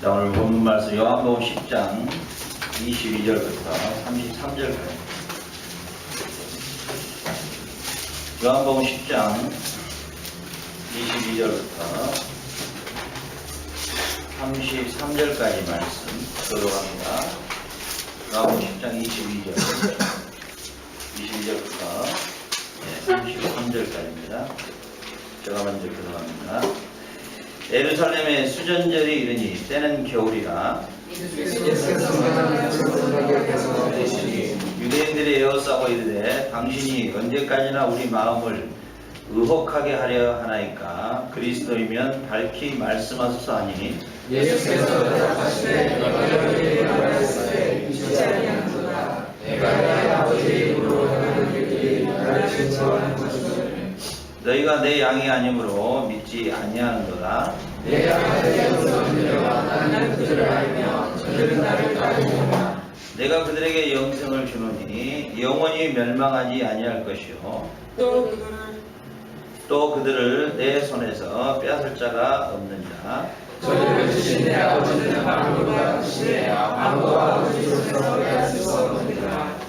자, 오늘 본문 말씀 요한복음 10장 22절부터 33절까지. 요한복음 10장 22절부터 33절까지 말씀 들어갑니다. 요한복음 10장 22절부터 33절까지입니다. 제가 먼저 들어갑니다. 예루살렘의 수전절이 이르니 때는 겨울이라 유대인들이 에워싸고 이르되 당신이 언제까지나 우리 마음을 의혹하게 하려 하나이까 그리스도이면 밝히 말씀하소서 하니 예수께서 대답하시되 너희에게 말하시되 믿지 아니하노라 내가 내 아버지의 이름으로 행하는 일들이 나를 증거하는 것이니 너희가 내 양이 아니므로 믿지 아니하는도다. 내 양에게서 들려와 나는 그들을 알며 저들은 나를 따르느니라. 내가 그들에게 영생을 주노니 영원히 멸망하지 아니할 것이요 또 그들을 내 손에서 빼앗을 자가 없느니라. 저희를 주신 내 아버지는 아무도가 주시되 아무도 아버지 손에서 빼앗을 수 없느니라.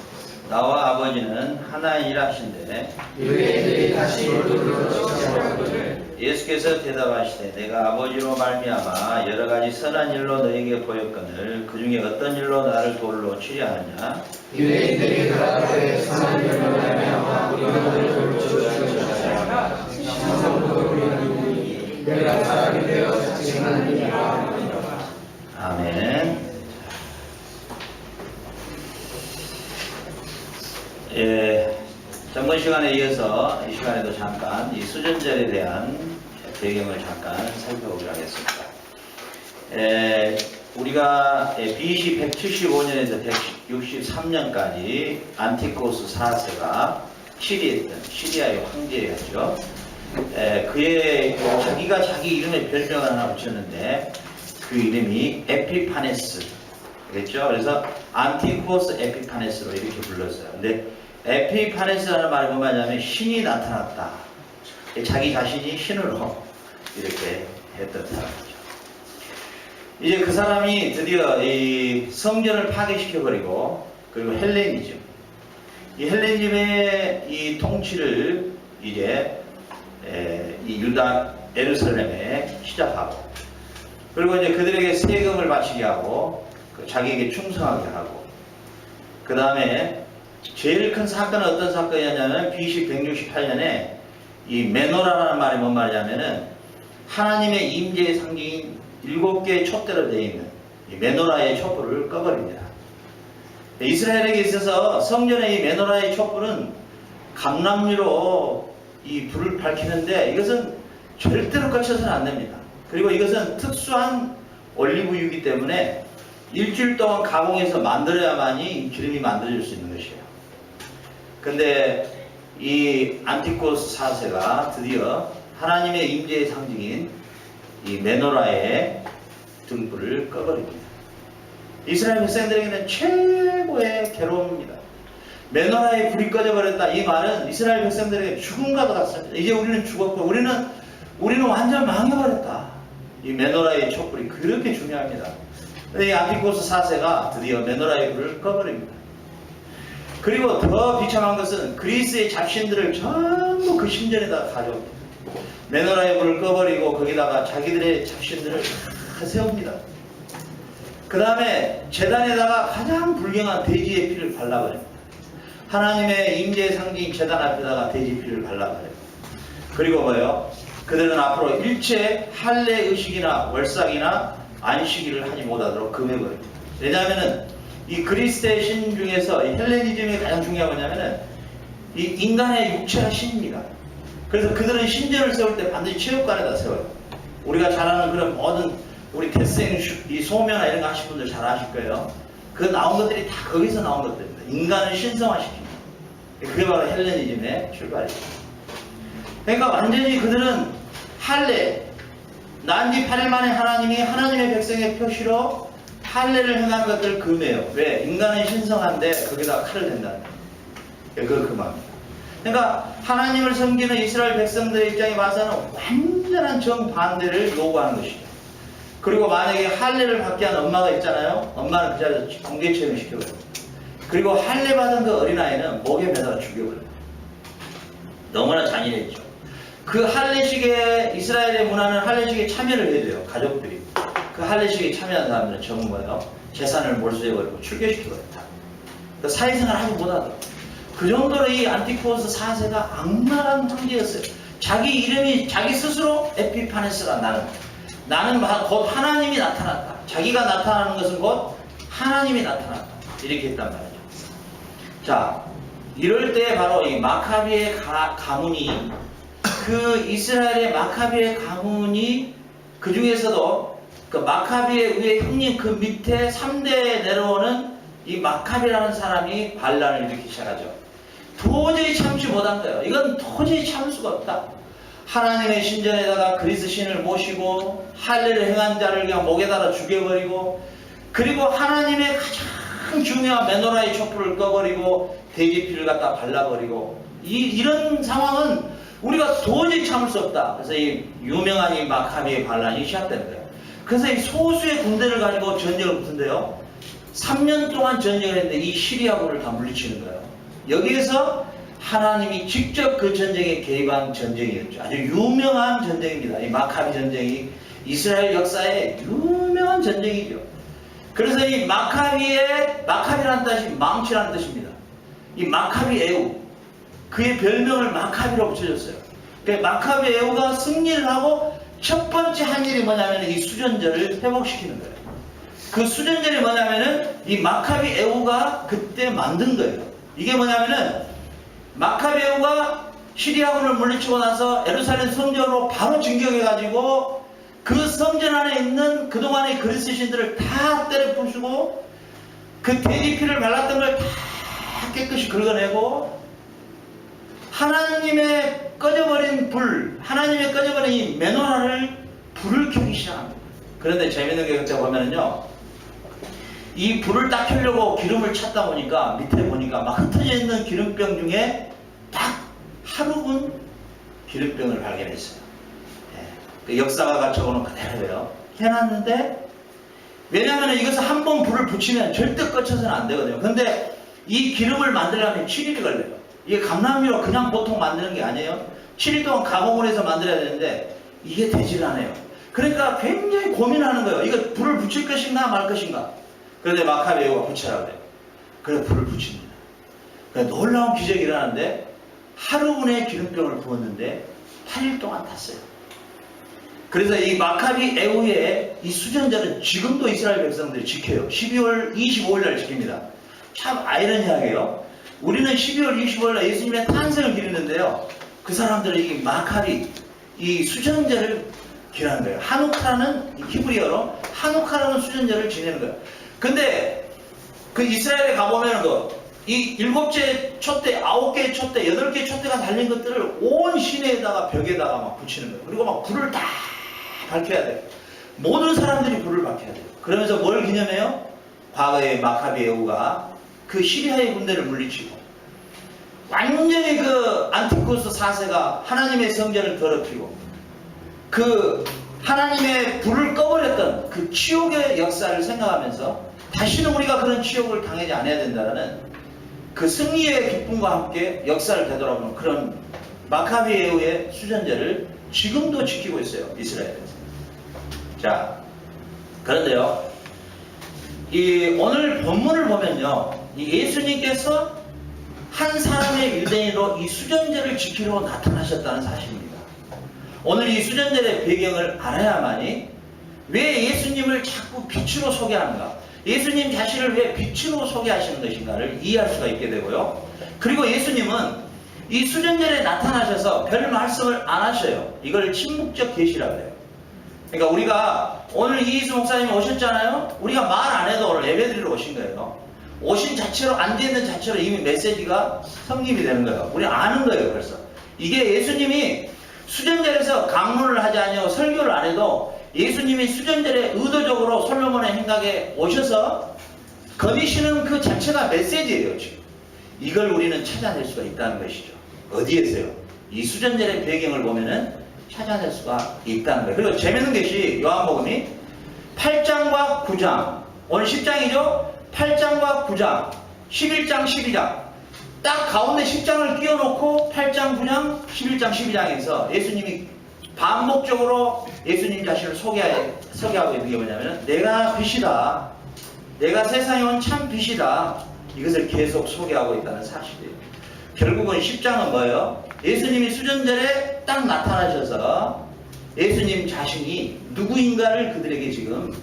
나와 아버지는 하나이라 하신대 유대인들이 다시 돌로 쫓아오거늘 예수께서 대답하시되 내가 아버지로 말미암아 여러 가지 선한 일로 너에게 보였거늘 그 중에 어떤 일로 나를 돌로 치려 하느냐. 유대인들이 그라데 선한 일로 말미암아 우리를 돌로 쫓아오시다가 신성도 우리는 내가 사람이 되어 자칭하는 이라. 아멘. 예, 전번 시간에 이어서 이 시간에도 잠깐 이 수전절에 대한 배경을 잠깐 살펴보기로 하겠습니다. 우리가 BC 175년에서 163년까지 안티코스 4세가 치리했던 시리아의 황제였죠. 그의 자기가 자기 이름에 별명을 하나 붙였는데 그 이름이 에피파네스 그랬죠. 그래서 안티코스 에피파네스로 이렇게 불렀어요. 근데 에피파네스라는 말이 뭐냐면 신이 나타났다. 자기 자신이 신으로 이렇게 했던 사람이죠. 이제 그 사람이 드디어 이 성전을 파괴시켜버리고 그리고 헬레니즘, 이 헬레니즘의 이 통치를 이제 이 유다 예루살렘에 시작하고 그리고 이제 그들에게 세금을 바치게 하고 자기에게 충성하게 하고 그 다음에 제일 큰 사건은 어떤 사건이었냐면 BC 168년에 이 메노라라는 말이 뭔 말이냐면은 하나님의 임재의 상징인 7개의 촛대로 되어 있는 이 메노라의 촛불을 꺼버립니다. 이스라엘에게 있어서 성전의 이 메노라의 촛불은 감람유로 이 불을 밝히는데 이것은 절대로 꺼쳐서는 안 됩니다. 그리고 이것은 특수한 올리브유이기 때문에 일주일 동안 가공해서 만들어야만이 기름이 만들어질 수 있는 것이에요. 근데 이 안티코스 4세가 드디어 하나님의 임재의 상징인 이 메노라의 등불을 꺼버립니다. 이스라엘 백성들에게는 최고의 괴로움입니다. 메노라의 불이 꺼져버렸다. 이 말은 이스라엘 백성들에게 죽음과도 같습니다. 이제 우리는 죽었고 우리는 완전 망해버렸다. 이 메노라의 촛불이 그렇게 중요합니다. 이 안티코스 4세가 드디어 메노라의 불을 꺼버립니다. 그리고 더 비참한 것은 그리스의 잡신들을 전부 그 신전에다 가져옵니다. 메노라의 불을 꺼버리고 거기다가 자기들의 잡신들을 다 세웁니다. 그 다음에 제단에다가 가장 불경한 돼지의 피를 발라버립니다. 하나님의 임재의 상징인 제단 앞에다가 돼지 피를 발라버려요. 그리고 뭐예요? 그들은 앞으로 일체 할례 의식이나 월삭이나 안식일을 하지 못하도록 금해버립니다. 왜냐하면은 이 그리스의 신 중에서 이 헬레니즘이 가장 중요한 거냐면은 이 인간의 육체가 신입니다. 그래서 그들은 신전을 세울 때 반드시 체육관에다 세워요. 우리가 잘 아는 그런 모든 우리 태생 이 소면이나 이런 거 하신 분들 잘 아실 거예요. 그 나온 것들이 다 거기서 나온 것들입니다. 인간을 신성화시킵니다. 그게 바로 헬레니즘의 출발이죠. 그러니까 완전히 그들은 할례, 난지 8일 만에 하나님이 하나님의 백성의 표시로 할례를 행하는 것들을 금해요. 왜? 인간은 신성한데 거기다가 칼을 댄다는 거예요. 그걸 금합니다. 그러니까 하나님을 섬기는 이스라엘 백성들의 입장에 봐서는 완전한 정반대를 요구하는 것이죠. 그리고 만약에 할례를 받게 한 엄마가 있잖아요. 엄마는 그 자리에서 공개 체험을 시켜버려요. 그리고 할례 받은 그 어린아이는 목에 매달아 죽여버려요. 너무나 잔인했죠. 그 할례식에, 이스라엘의 문화는 할례식에 참여를 해야 돼요. 가족들이. 그 할례식에 참여한 사람들은 전부 뭐예요? 재산을 몰수해버리고 출교시켜버려요. 그 사회생활 하지 못하더라고요. 그 정도로 이 안티코스 4세가 악랄한 황제였어요. 자기 이름이 자기 스스로 에피파네스가 나는 곧 하나님이 나타났다. 자기가 나타나는 것은 곧 하나님이 나타났다. 이렇게 했단 말이죠. 자, 이럴 때 바로 이 마카비의 가문이, 그 이스라엘의 마카비의 가문이 그 중에서도 그 마카비의 위에 형님 그 밑에 3대에 내려오는 이 마카비라는 사람이 반란을 일으키기 시작하죠. 도저히 참지 못한 거예요. 이건 도저히 참을 수가 없다. 하나님의 신전에다가 그리스 신을 모시고 할례를 행한 자를 그냥 목에다가 죽여버리고, 그리고 하나님의 가장 중요한 메노라의 촛불을 꺼버리고 대지피를 갖다 발라버리고, 이런 상황은 우리가 도저히 참을 수 없다. 그래서 이 유명한 이 마카비의 반란이 시작된 거예요. 그래서 이 소수의 군대를 가지고 전쟁을 붙은데요. 3년 동안 전쟁을 했는데 이 시리아군을 다 물리치는 거예요. 여기에서 하나님이 직접 그 전쟁에 개입한 전쟁이었죠. 아주 유명한 전쟁입니다. 이 마카비 전쟁이 이스라엘 역사의 유명한 전쟁이죠. 그래서 이 마카비라는 뜻이 망치라는 뜻입니다. 이 마카비 에우, 그의 별명을 마카비로 붙여줬어요. 그러니까 마카비 에우가 승리를 하고 첫 번째 한 일이 뭐냐면 이 수전제를 회복시키는 거예요. 그 수전제이 뭐냐면은 이 마카비 에우가 그때 만든 거예요. 이게 뭐냐면은 마카비 에우가 시리아군을 물리치고 나서 예루살렘 성전으로 바로 진격해가지고 그 성전 안에 있는 그동안의 그리스 신들을 다 때려 부수고 그 돼지피를 발랐던 걸 다 깨끗이 긁어내고 하나님의 꺼져버린 이 메노라를 불을 켜기 시작합니다. 그런데 재밌는 게 그때 보면은요, 이 불을 딱 켜려고 기름을 찾다 보니까 밑에 보니까 막 흩어져 있는 기름병 중에 딱 하루분 기름병을 발견했어요. 그 역사가 적어놓은 그대로예요. 해놨는데, 왜냐하면 이것을 한번 불을 붙이면 절대 꺼쳐서는 안 되거든요. 근데 이 기름을 만들려면 7일이 걸려요. 이게 감람미로 그냥 보통 만드는 게 아니에요. 7일 동안 가공을 해서 만들어야 되는데 이게 되질 않아요. 그러니까 굉장히 고민하는 거예요. 이거 불을 붙일 것인가 말 것인가. 그런데 마카베오가 붙여라 그래요. 그래서 불을 붙입니다. 그러니까 놀라운 기적이 일어나는데 하루분의 기름병을 부었는데 8일 동안 탔어요. 그래서 이 마카비 에우의 이 수전자는 지금도 이스라엘 백성들이 지켜요. 12월 25일 날 지킵니다. 참 아이러니하게요. 우리는 12월 25일 날 예수님의 탄생을 기리는데요. 그 사람들은 이 마카비, 이 수전제를 기하는 거예요. 하누카라는 히브리어로 하누카라는 수전제를 지내는 거예요. 근데 그 이스라엘에 가보면 이 7째 촛대, 9개의 촛대, 8개의 촛대가 달린 것들을 온 시내에다가 벽에다가 막 붙이는 거예요. 그리고 막 불을 다 밝혀야 돼요. 모든 사람들이 불을 밝혀야 돼요. 그러면서 뭘 기념해요? 과거에 마카비 에우가 그 시리아의 군대를 물리치고 완전히 그 안티코스 4세가 하나님의 성전을 더럽히고 그 하나님의 불을 꺼버렸던 그 치욕의 역사를 생각하면서 다시는 우리가 그런 치욕을 당하지 않아야 된다는 그 승리의 기쁨과 함께 역사를 되돌아보는 그런 마카비 에우의 수전제를 지금도 지키고 있어요. 이스라엘에서. 자, 그런데요, 이 오늘 본문을 보면요, 이 예수님께서 한 사람의 유대인으로 이 수전제를 지키려고 나타나셨다는 사실입니다. 오늘 이 수전제의 배경을 알아야만이 왜 예수님을 자꾸 빛으로 소개하는가, 예수님 자신을 왜 빛으로 소개하시는 것인가를 이해할 수가 있게 되고요. 그리고 예수님은 이 수전제에 나타나셔서 별 말씀을 안 하셔요. 이걸 침묵적 계시라고 해요. 그러니까 우리가 오늘 이희수 목사님이 오셨잖아요. 우리가 말 안 해도 오늘 예배드리러 오신 거예요. 오신 자체로, 앉아있는 자체로 이미 메시지가 성립이 되는 거예요. 우리 아는 거예요. 벌써 이게 예수님이 수전절에서 강론을 하지 아니하고 설교를 안 해도 예수님이 수전절에 의도적으로 솔로몬의 행각에 오셔서 거니시는 그 자체가 메시지예요. 지금 이걸 우리는 찾아낼 수가 있다는 것이죠. 어디에서요? 이 수전절의 배경을 보면은 찾아낼 수가 있다는 거예요. 그리고 재밌는 것이 요한복음이 8장과 9장, 오늘 10장이죠? 8장과 9장, 11장, 12장. 딱 가운데 10장을 끼워놓고 8장, 9장, 11장, 12장에서 예수님이 반복적으로 예수님 자신을 소개하고 있는 게 뭐냐면 내가 빛이다. 내가 세상에 온 참 빛이다. 이것을 계속 소개하고 있다는 사실이에요. 결국은 10장은 뭐예요? 예수님이 수전절에 딱 나타나셔서 예수님 자신이 누구인가를 그들에게 지금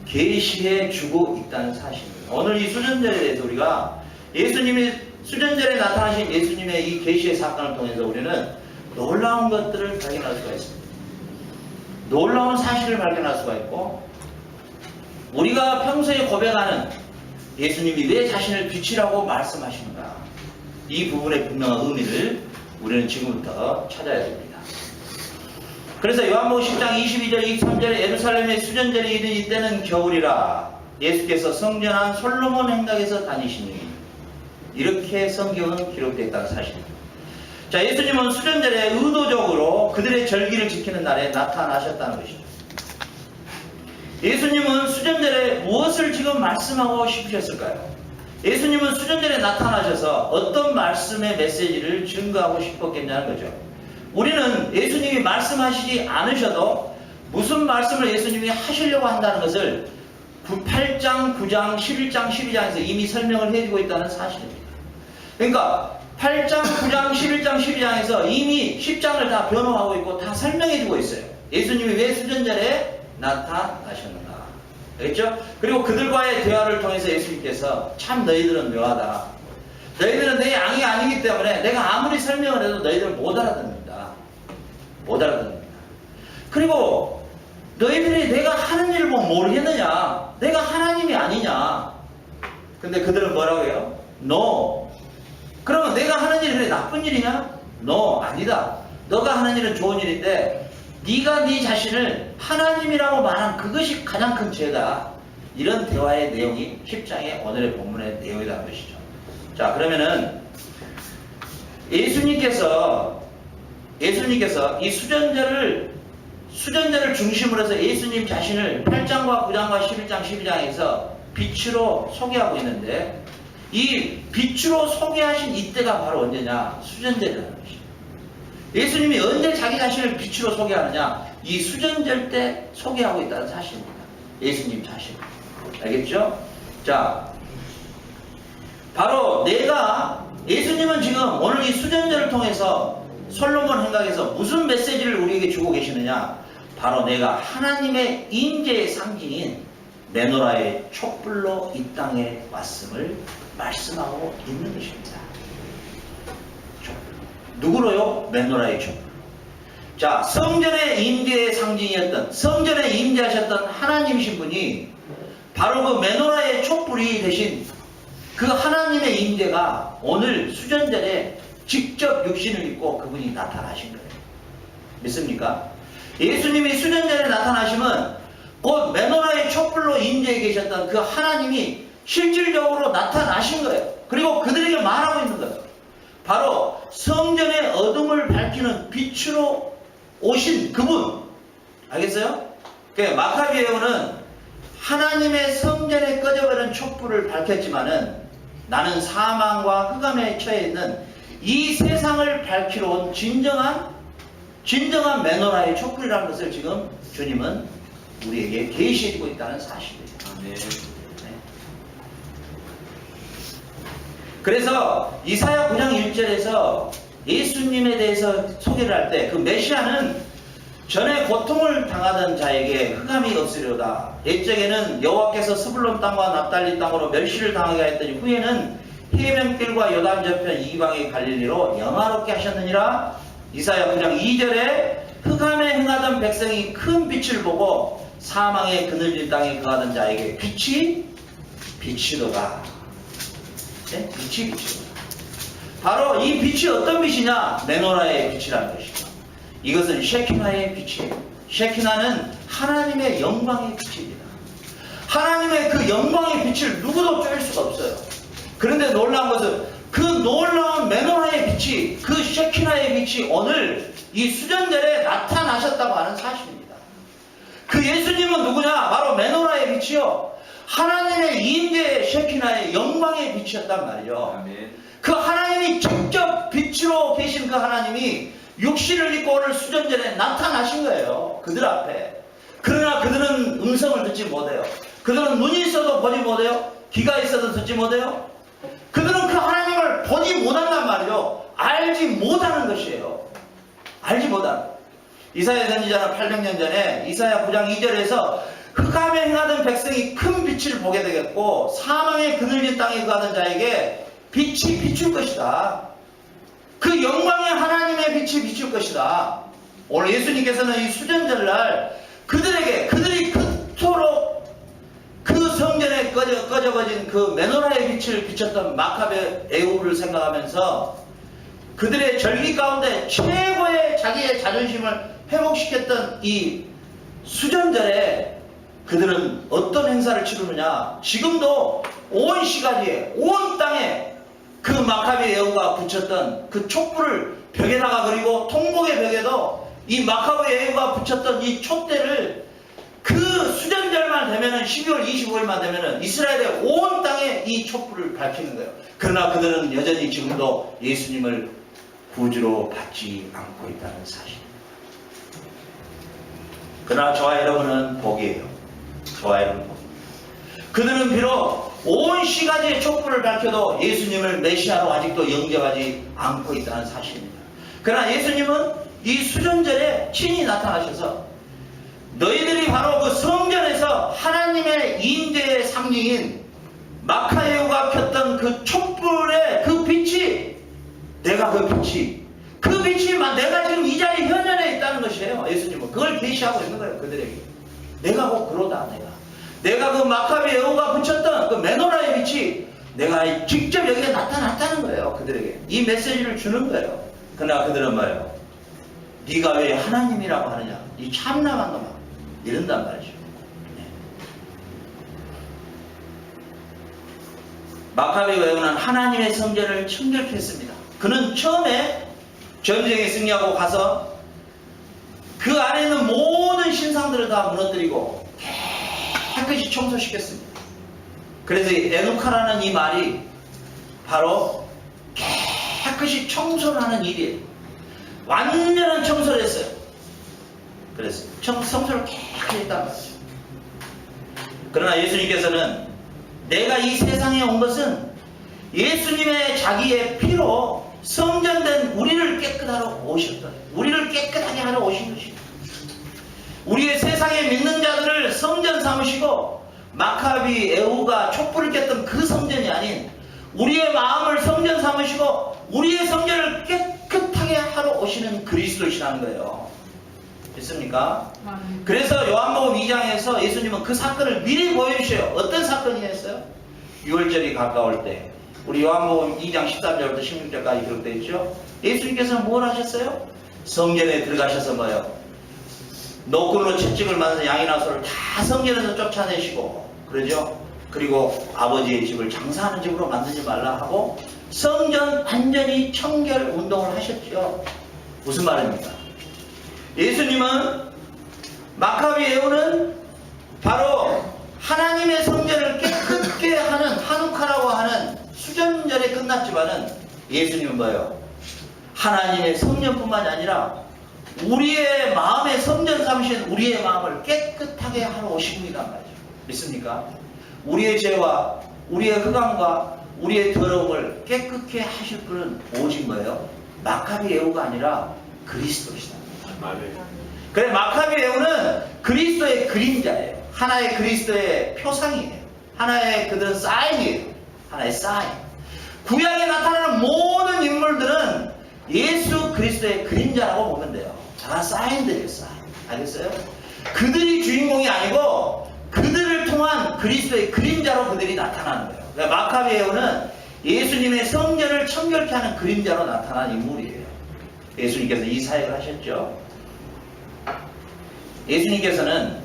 계시해 주고 있다는 사실입니다. 오늘 이 수전절에 대해서 우리가 예수님이 수전절에 나타나신 예수님의 이 계시의 사건을 통해서 우리는 놀라운 것들을 발견할 수가 있습니다. 놀라운 사실을 발견할 수가 있고 우리가 평소에 고백하는 예수님이 왜 자신을 빛이라고 말씀하시는가 이 부분의 분명한 의미를 우리는 지금부터 찾아야 됩니다. 그래서 요한복음 10장 22절 23절에 예루살렘의 수전절이 이른 이때는 겨울이라 예수께서 성전한 솔로몬 행각에서 다니시니 이렇게 성경은 기록되어 있다는 사실입니다. 자, 예수님은 수전절에 의도적으로 그들의 절기를 지키는 날에 나타나셨다는 것이죠. 예수님은 수전절에 무엇을 지금 말씀하고 싶으셨을까요? 예수님은 수전절에 나타나셔서 어떤 말씀의 메시지를 증거하고 싶었겠냐는 거죠. 우리는 예수님이 말씀하시지 않으셔도 무슨 말씀을 예수님이 하시려고 한다는 것을 8장, 9장, 11장, 12장에서 이미 설명을 해주고 있다는 사실입니다. 그러니까 8장, 9장, 11장, 12장에서 이미 10장을 다 변호하고 있고 다 설명해주고 있어요. 예수님이 왜 수전절에 나타나셨는가. 알겠죠? 그리고 그들과의 대화를 통해서 예수님께서 참 너희들은 묘하다. 너희들은 내 양이 아니기 때문에 내가 아무리 설명을 해도 너희들은 못 알아듣는다. 못 알아듣는다. 그리고 너희들이 내가 하는 일을 뭐 모르겠느냐? 내가 하나님이 아니냐? 근데 그들은 뭐라고 해요? No. 그러면 내가 하는 일이 그래 나쁜 일이냐? No. 아니다. 너가 하는 일은 좋은 일인데 네가 네 자신을 하나님이라고 말한 그것이 가장 큰 죄다. 이런 대화의 내용이 10장의 오늘의 본문의 내용이라는 것이죠. 자, 그러면은 예수님께서 이 수전절을 중심으로 해서 예수님 자신을 8장과 9장과 11장, 12장에서 빛으로 소개하고 있는데 이 빛으로 소개하신 이때가 바로 언제냐? 수전절이라는 것이죠. 예수님이 언제 자기 자신을 빛으로 소개하느냐? 이 수전절 때 소개하고 있다는 사실입니다. 예수님 자신. 알겠죠? 자, 바로 예수님은 지금 오늘 이 수전절을 통해서 솔로몬 행각에서 무슨 메시지를 우리에게 주고 계시느냐? 바로 내가 하나님의 임재의 상징인 메노라의 촛불로 이 땅에 왔음을 말씀하고 있는 것입니다. 누구로요? 메노라의 촛불. 자, 성전의 임재의 상징이었던, 성전에 임재하셨던 하나님이신 분이 바로 그 메노라의 촛불이 되신 그 하나님의 임재가 오늘 수전절에 직접 육신을 입고 그분이 나타나신 거예요. 믿습니까? 예수님이 수전절에 나타나시면 곧 메노라의 촛불로 임재해 계셨던 그 하나님이 실질적으로 나타나신 거예요. 그리고 그들에게 말하고 있는 거예요. 바로 성전의 어둠을 밝히는 빛으로 오신 그분. 알겠어요? 마카비에오는 하나님의 성전에 꺼져버린 촛불을 밝혔지만은 나는 사망과 흑암에 처해 있는 이 세상을 밝히러 온 진정한 메노라의 촛불이라는 것을 지금 주님은 우리에게 계시해주고 있다는 사실이에요. 네. 그래서 이사야 9장 1절에서 예수님에 대해서 소개를 할 때 그 메시아는 전에 고통을 당하던 자에게 흑암이 없으려다. 옛적에는 여호와께서 스불론 땅과 납달리 땅으로 멸시를 당하게 하였더니 후에는 해변길과 요단 저편 이방의 갈릴리로 영화롭게 하셨느니라. 이사야 9장 2절에 흑암에 행하던 백성이 큰 빛을 보고 사망의 그늘진 땅에 거하던 자에게 빛이 비치도다. 네? 빛이 비치도다. 바로 이 빛이 어떤 빛이냐? 메노라의 빛이라는 것이죠. 이것은 셰키나의 빛이에요. 셰키나는 하나님의 영광의 빛입니다. 하나님의 그 영광의 빛을 누구도 쬐일 수가 없어요. 그런데 놀라운 것은 그 놀라운 메노라의 빛이, 그 셰키나의 빛이 오늘 이 수전절에 나타나셨다고 하는 사실입니다. 그 예수님은 누구냐? 바로 메노라의 빛이요. 하나님의 임재의 셰키나의 영광의 빛이었단 말이죠. 그 하나님이 직접 빛으로 계신 그 하나님이 육신을 입고 오늘 수전전에 나타나신 거예요. 그들 앞에. 그러나 그들은 음성을 듣지 못해요. 그들은 눈이 있어도 보지 못해요. 귀가 있어도 듣지 못해요. 그들은 그 하나님을 보지 못한단 말이죠. 알지 못하는 것이에요. 알지 못하는. 이사야 선지자는 800년 전에 이사야 9장 2절에서 흑암에 행하던 백성이 큰 빛을 보게 되겠고 사망의 그늘진 땅에 거하던 자에게 빛이 비출 것이다. 그 영광의 하나님의 빛이 비출 것이다. 오늘 예수님께서는 이 수전절날 그들이 그토록 그 성전에 꺼져버진 그 메노라의 빛을 비쳤던 마카베 에우를 생각하면서 그들의 절기 가운데 최고의 자기의 자존심을 회복시켰던 이 수전절에 그들은 어떤 행사를 치르느냐. 지금도 온 시가지에 온 땅에 그 마카베 에우가 붙였던 그 촛불을 벽에다가 그리고 통곡의 벽에도 이 마카베 에우가 붙였던 이 촛대를 그 수전절만 되면은 12월 25일만 되면은 이스라엘의 온 땅에 이 촛불을 밝히는 거예요. 그러나 그들은 여전히 지금도 예수님을 구주로 받지 않고 있다는 사실입니다. 그러나 저와 여러분은 복이에요. 저와 여러분은 복. 그들은 비록 온 시가지의 촛불을 밝혀도 예수님을 메시아로 아직도 영접하지 않고 있다는 사실입니다. 그러나 예수님은 이 수전절에 친히 나타나셔서 너희들이 바로 그 성전에서 하나님의 임재의 상징인 마카에우가 켰던 그 촛불의 그 빛이 내가 그 빛이 내가 지금 이 자리 현현에 있다는 것이에요. 예수님은 그걸 계시하고 있는 거예요. 그들에게 내가 곧 그로다. 내가 그 마카베 에우가 붙였던 그 메노라의 빛이 내가 직접 여기에 나타났다는 거예요. 그들에게 이 메시지를 주는 거예요. 그러나 그들은 뭐예요? 네가 왜 하나님이라고 하느냐? 이 참남한 놈아 이런단 말이죠. 네. 마카베 에우는 하나님의 성전을 청결케 했습니다. 그는 처음에 전쟁에 승리하고 가서 그 안에 있는 모든 신상들을 다 무너뜨리고 깨끗이 청소시켰습니다. 그래서 에누카라는 이 말이 바로 깨끗이 청소를 하는 일이에요. 완전한 청소를 했어요. 그래서 청소를 깨끗이 했단 말이죠. 그러나 예수님께서는 내가 이 세상에 온 것은 예수님의 자기의 피로 성전된 우리를 깨끗하러 오셨다. 우리를 깨끗하게 하러 오신 것입니다. 우리의 세상에 믿는 자들을 성전 삼으시고 마카비 에우가 촛불을 깼던 그 성전이 아닌 우리의 마음을 성전 삼으시고 우리의 성전을 깨끗하게 하러 오시는 그리스도시라는 거예요. 됐습니까? 그래서 요한복음 2장에서 예수님은 그 사건을 미리 보여주셔요. 어떤 사건이었어요? 6월절이 가까울 때 우리 요한복음 2장 13절부터 16절까지 기록되어 있죠. 예수님께서는 뭘 하셨어요? 성전에 들어가셔서 뭐예요? 노끈으로 채찍을 맞은 양이나 소를 다 성전에서 쫓아내시고 그러죠. 그리고 아버지의 집을 장사하는 집으로 만들지 말라 하고 성전 완전히 청결 운동을 하셨죠. 무슨 말입니까? 예수님은 마카비 에우는 바로 하나님의 성전을 깨끗게 하는 하누카라고 하는 수전절에 끝났지만은 예수님은 뭐예요? 하나님의 성전뿐만이 아니라 우리의 마음의 성전 삼으신 우리의 마음을 깨끗하게 하러 오신 분이란 말이죠. 믿습니까? 우리의 죄와 우리의 흑암과 우리의 더러움을 깨끗게 하실 분은 오직 뭐예요? 마카비 에우가 아니라 그리스도시다. 그래 마카비 에우는 그리스도의 그림자예요. 하나의 그리스도의 표상이에요. 하나의 그들은 사인이에요. 하나의 사인. 구약에 나타나는 모든 인물들은 예수 그리스도의 그림자라고 보면 돼요. 다 사인들이에요. 사인. 알겠어요? 그들이 주인공이 아니고 그들을 통한 그리스도의 그림자로 그들이 나타나는 거예요. 그러니까 마카비 에우는 예수님의 성전을 청결케 하는 그림자로 나타난 인물이에요. 예수님께서 이 사역을 하셨죠. 예수님께서는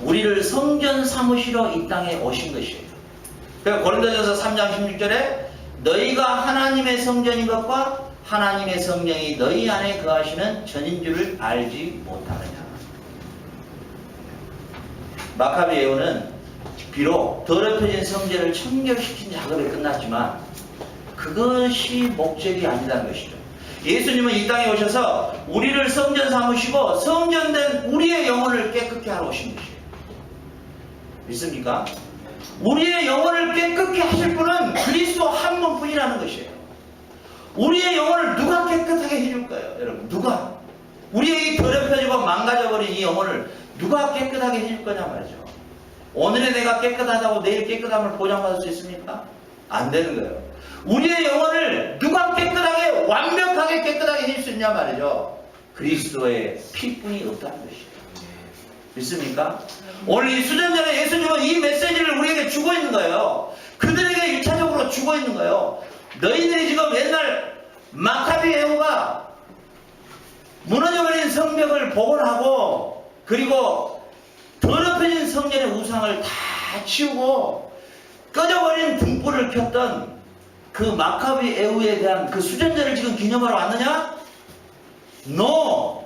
우리를 성전 삼으시러 이 땅에 오신 것이에요. 그러니까 고린도전서 3장 16절에 너희가 하나님의 성전인 것과 하나님의 성령이 너희 안에 거하시는 전인 줄을 알지 못하느냐. 마카비에오는 비록 더럽혀진 성전을 청결시킨 작업이 끝났지만 그것이 목적이 아니라는 것이죠. 예수님은 이 땅에 오셔서 우리를 성전 삼으시고 성전된 우리의 영혼을 깨끗게 하러 오신 것이에요. 믿습니까? 우리의 영혼을 깨끗게 하실 분은 그리스도 한 분뿐이라는 것이에요. 우리의 영혼을 누가 깨끗하게 해줄까요? 여러분, 누가? 우리의 이 더럽혀지고 망가져버린 이 영혼을 누가 깨끗하게 해줄 거냐 말이죠. 오늘의 내가 깨끗하다고 내일 깨끗함을 보장받을 수 있습니까? 안 되는 거예요. 우리의 영혼을 누가 깨끗하게 완벽하게 깨끗하게 해줄 수 있냐 말이죠. 그리스도의 피뿐이 없다는 것이에요. 믿습니까? 오늘 이 수전전에 예수님은 이 메시지를 우리에게 주고 있는 거예요. 그들에게 1차적으로 주고 있는 거예요. 너희들이 지금 옛날 마카비에오가 무너져버린 성벽을 복원하고 그리고 더럽혀진 성전의 우상을 다 치우고 꺼져버린 등불을 켰던 그 마카비에오에 대한 그 수전전을 지금 기념하러 왔느냐? No!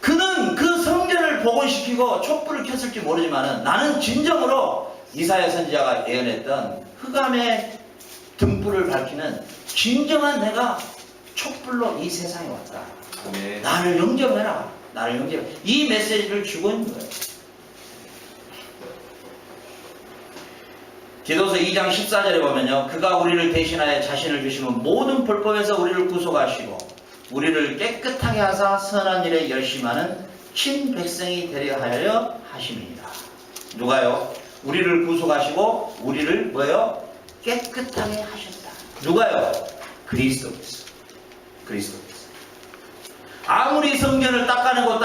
그는 그 성전을 복원시키고 촛불을 켰을지 모르지만 나는 진정으로 이사야 선지자가 예언했던 흑암의 등불을 밝히는 진정한 내가 촛불로 이 세상에 왔다. 네. 나를 영접해라. 나를 영접해라. 이 메시지를 주고 있는 거예요. 디도서 2장 14절에 보면요. 그가 우리를 대신하여 자신을 주시면 모든 불법에서 우리를 구속하시고 우리를 깨끗하게 하사 선한 일에 열심하는 친백성이 되려 하여 하심이니라. 누가요? 우리를 구속하시고 우리를 뭐요? 깨끗하게 하셨다. 누가요? 그리스도께서. 그리스도께서. 아무리 성전을 닦아내도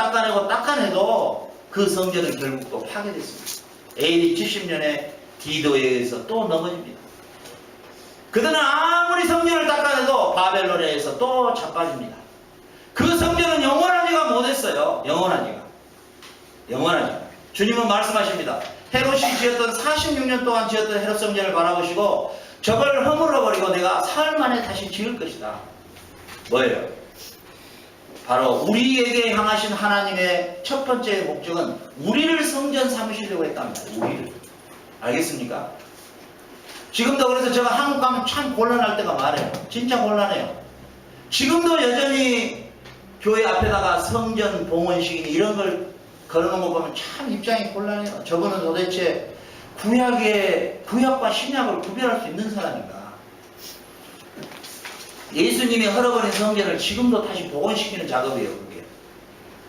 그 성전은 결국 또 파괴됐습니다. AD 70년에 디도에 의해서 또 넘어집니다. 그들은 아무리 성전을 닦아내도 바벨론에 의해서 또 자빠집니다. 그 성전은 영원하지가 못했어요. 영원하지가. 주님은 말씀하십니다. 헤롯이 지었던 46년 동안 지었던 헤롯 성전을 바라보시고 저걸 허물어버리고 내가 사흘 만에 다시 지을 것이다. 뭐예요? 바로 우리에게 향하신 하나님의 첫 번째 목적은 우리를 성전 삼으시려고 했답니다. 우리를. 알겠습니까? 지금도 그래서 제가 한국 가면 참 곤란할 때가 많아요. 진짜 곤란해요. 지금도 여전히 교회 앞에다가 성전 봉헌식이니 이런 걸 걸어놓은 거 보면 참 입장이 곤란해요. 저거는 도대체 구약과 신약을 구별할 수 있는 사람인가? 예수님이 헐어버린 성전을 지금도 다시 복원시키는 작업이에요.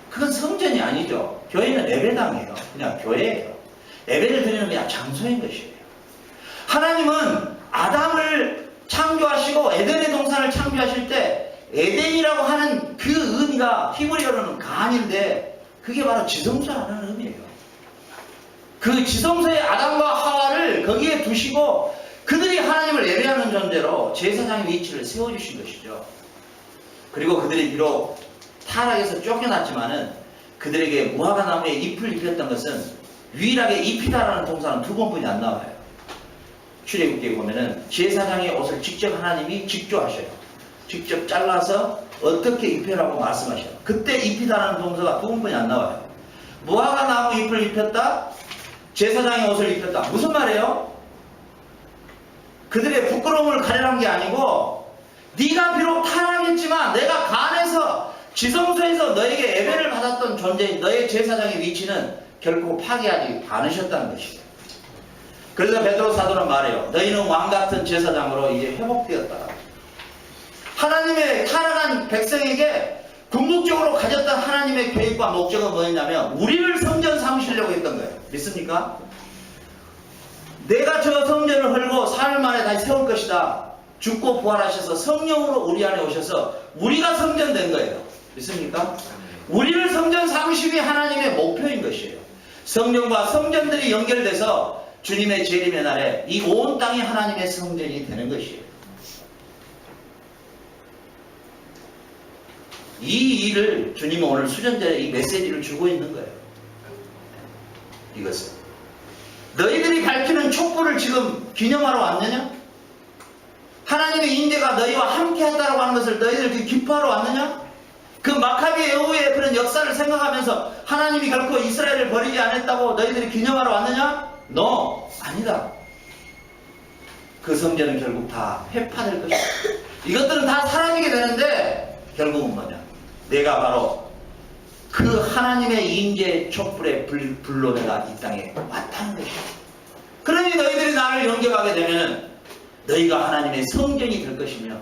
그건 성전이 아니죠. 교회는 예배당이에요. 그냥 교회예요. 예배를 드리는 그냥 장소인 것이에요. 하나님은 아담을 창조하시고 에덴의 동산을 창조하실 때 에덴이라고 하는 그 의미가 히브리어로는 간인데 그게 바로 지성소라는 의미예요. 그 지성소의 아담과 하와를 거기에 두시고 그들이 하나님을 예배하는 존재로 제사장의 위치를 세워주신 것이죠. 그리고 그들이 비록 타락해서 쫓겨났지만은 그들에게 무화과 나무에 잎을 입혔던 것은 유일하게 입히다라는 동사는 두 번뿐이 안 나와요. 출애굽기에 보면은 제사장의 옷을 직접 하나님이 직조하셔요. 직접 잘라서 어떻게 입혀라고 말씀하셔요. 그때 입히다라는 동사가 두 번뿐이 안 나와요. 무화과 나무 잎을 입혔다, 제사장의 옷을 입혔다. 무슨 말이에요? 그들의 부끄러움을 가려는 게 아니고 네가 비록 타락했지만 내가 간에서 지성소에서 너에게 예배를 받았던 존재인 너의 제사장의 위치는 결코 파괴하지 않으셨다는 것이에요. 그래서 베드로 사도는 말해요. 너희는 왕같은 제사장으로 이제 회복되었다. 하나님의 타락한 백성에게 궁극적으로 가졌던 하나님의 계획과 목적은 뭐였냐면 우리를 성전 삼으시려고 했던 거예요. 믿습니까? 내가 저 성전을 헐고 사흘 만에 다시 세울 것이다. 죽고 부활하셔서 성령으로 우리 안에 오셔서 우리가 성전 된 거예요. 믿습니까? 우리를 성전 삼으심이 하나님의 목표인 것이에요. 성령과 성전들이 연결돼서 주님의 재림의 날에 이 온 땅이 하나님의 성전이 되는 것이에요. 이 일을 주님은 오늘 수전자에 이 메시지를 주고 있는 거예요. 이것은 너희들이 밝히는 촛불을 지금 기념하러 왔느냐? 하나님의 인재가 너희와 함께 했다라고 하는 것을 너희들 기뻐하러 왔느냐? 그 마카비 예후의 그런 역사를 생각하면서 하나님이 결코 이스라엘을 버리지 않았다고 너희들이 기념하러 왔느냐? No, 아니다. 그 성전은 결국 다 회파될 것이다. 이것들은 다 사라지게 되는데 결국은 뭐냐? 내가 바로 그 하나님의 임재의 촛불의 불로 내가 이 땅에 왔다는 것이다. 그러니 너희들이 나를 영접하게 되면 너희가 하나님의 성전이 될 것이며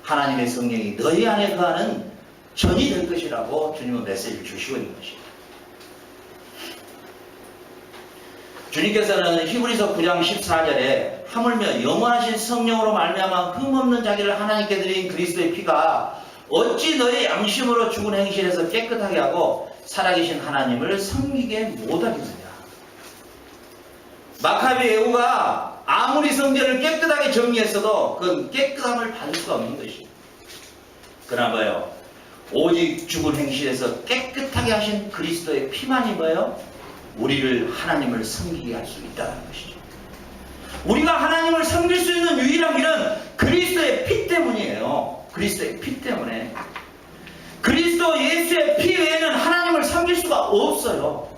하나님의 성령이 너희 안에 거하는 전이 될 것이라고 주님은 메시지를 주시고 있는 것입니다. 주님께서는 히브리서 9장 14절에 하물며 영원하신 성령으로 말미암아 흠없는 자기를 하나님께 드린 그리스도의 피가 어찌 너의 양심으로 죽은 행실에서 깨끗하게 하고 살아계신 하나님을 섬기게 못하겠느냐. 마카비 예후가 아무리 성전을 깨끗하게 정리했어도 그건 깨끗함을 받을 수가 없는 것이에요. 그러나 뭐예요? 오직 죽은 행실에서 깨끗하게 하신 그리스도의 피만이 뭐예요? 우리를 하나님을 섬기게 할 수 있다는 것이죠. 우리가 하나님을 섬길 수 있는 유일한 길은 그리스도의 피 때문이에요. 그리스도의 피 때문에. 그리스도 예수의 피 외에는 하나님을 섬길 수가 없어요.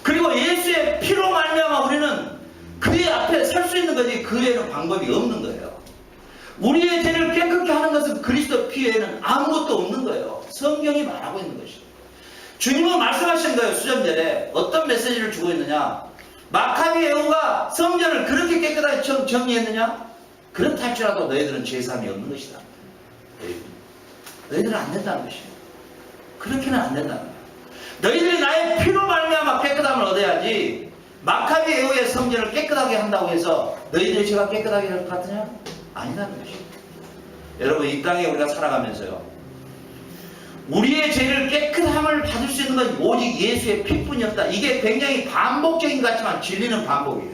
그리고 예수의 피로 말미암아 우리는 그의 앞에 설 수 있는 거지 그 외에는 방법이 없는 거예요. 우리의 죄를 깨끗게 하는 것은 그리스도 피 외에는 아무것도 없는 거예요. 성경이 말하고 있는 것이죠. 주님은 말씀하신 거예요. 수전절에 어떤 메시지를 주고 있느냐. 마카비 예후가 성전을 그렇게 깨끗하게 정리했느냐. 그렇다 할지라도 너희들은 죄사함이 없는 것이다. 너희들은 안 된다는 것이에요. 그렇게는 안 된다는 거예요. 너희들이 나의 피로 말미암아 깨끗함을 얻어야지 마카비 예후의 성전을 깨끗하게 한다고 해서 너희들의 죄가 깨끗하게 될 것 같으냐? 아니라는 것이에요. 여러분 이 땅에 우리가 살아가면서요. 우리의 죄를 깨끗함을 받을 수 있는 건 오직 예수의 피뿐이 없다. 이게 굉장히 반복적인 것 같지만 진리는 반복이에요.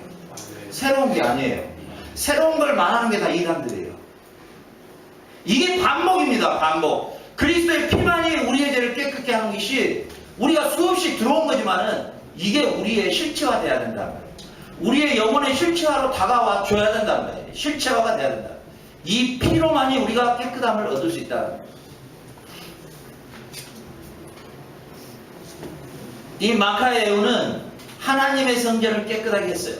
새로운 게 아니에요. 새로운 걸 말하는 게 다 이 사람들이에요. 이게 반복입니다. 반복. 그리스도의 피만이 우리의 죄를 깨끗게 하는 것이 우리가 수없이 들어온 거지만은 이게 우리의 실체화 돼야 된다는 거예요. 우리의 영혼의 실체화로 다가와 줘야 된다는 거예요. 실체화가 돼야 된다. 이 피로만이 우리가 깨끗함을 얻을 수 있다는 거예요. 이 마카의 예후는 하나님의 성전을 깨끗하게 했어요.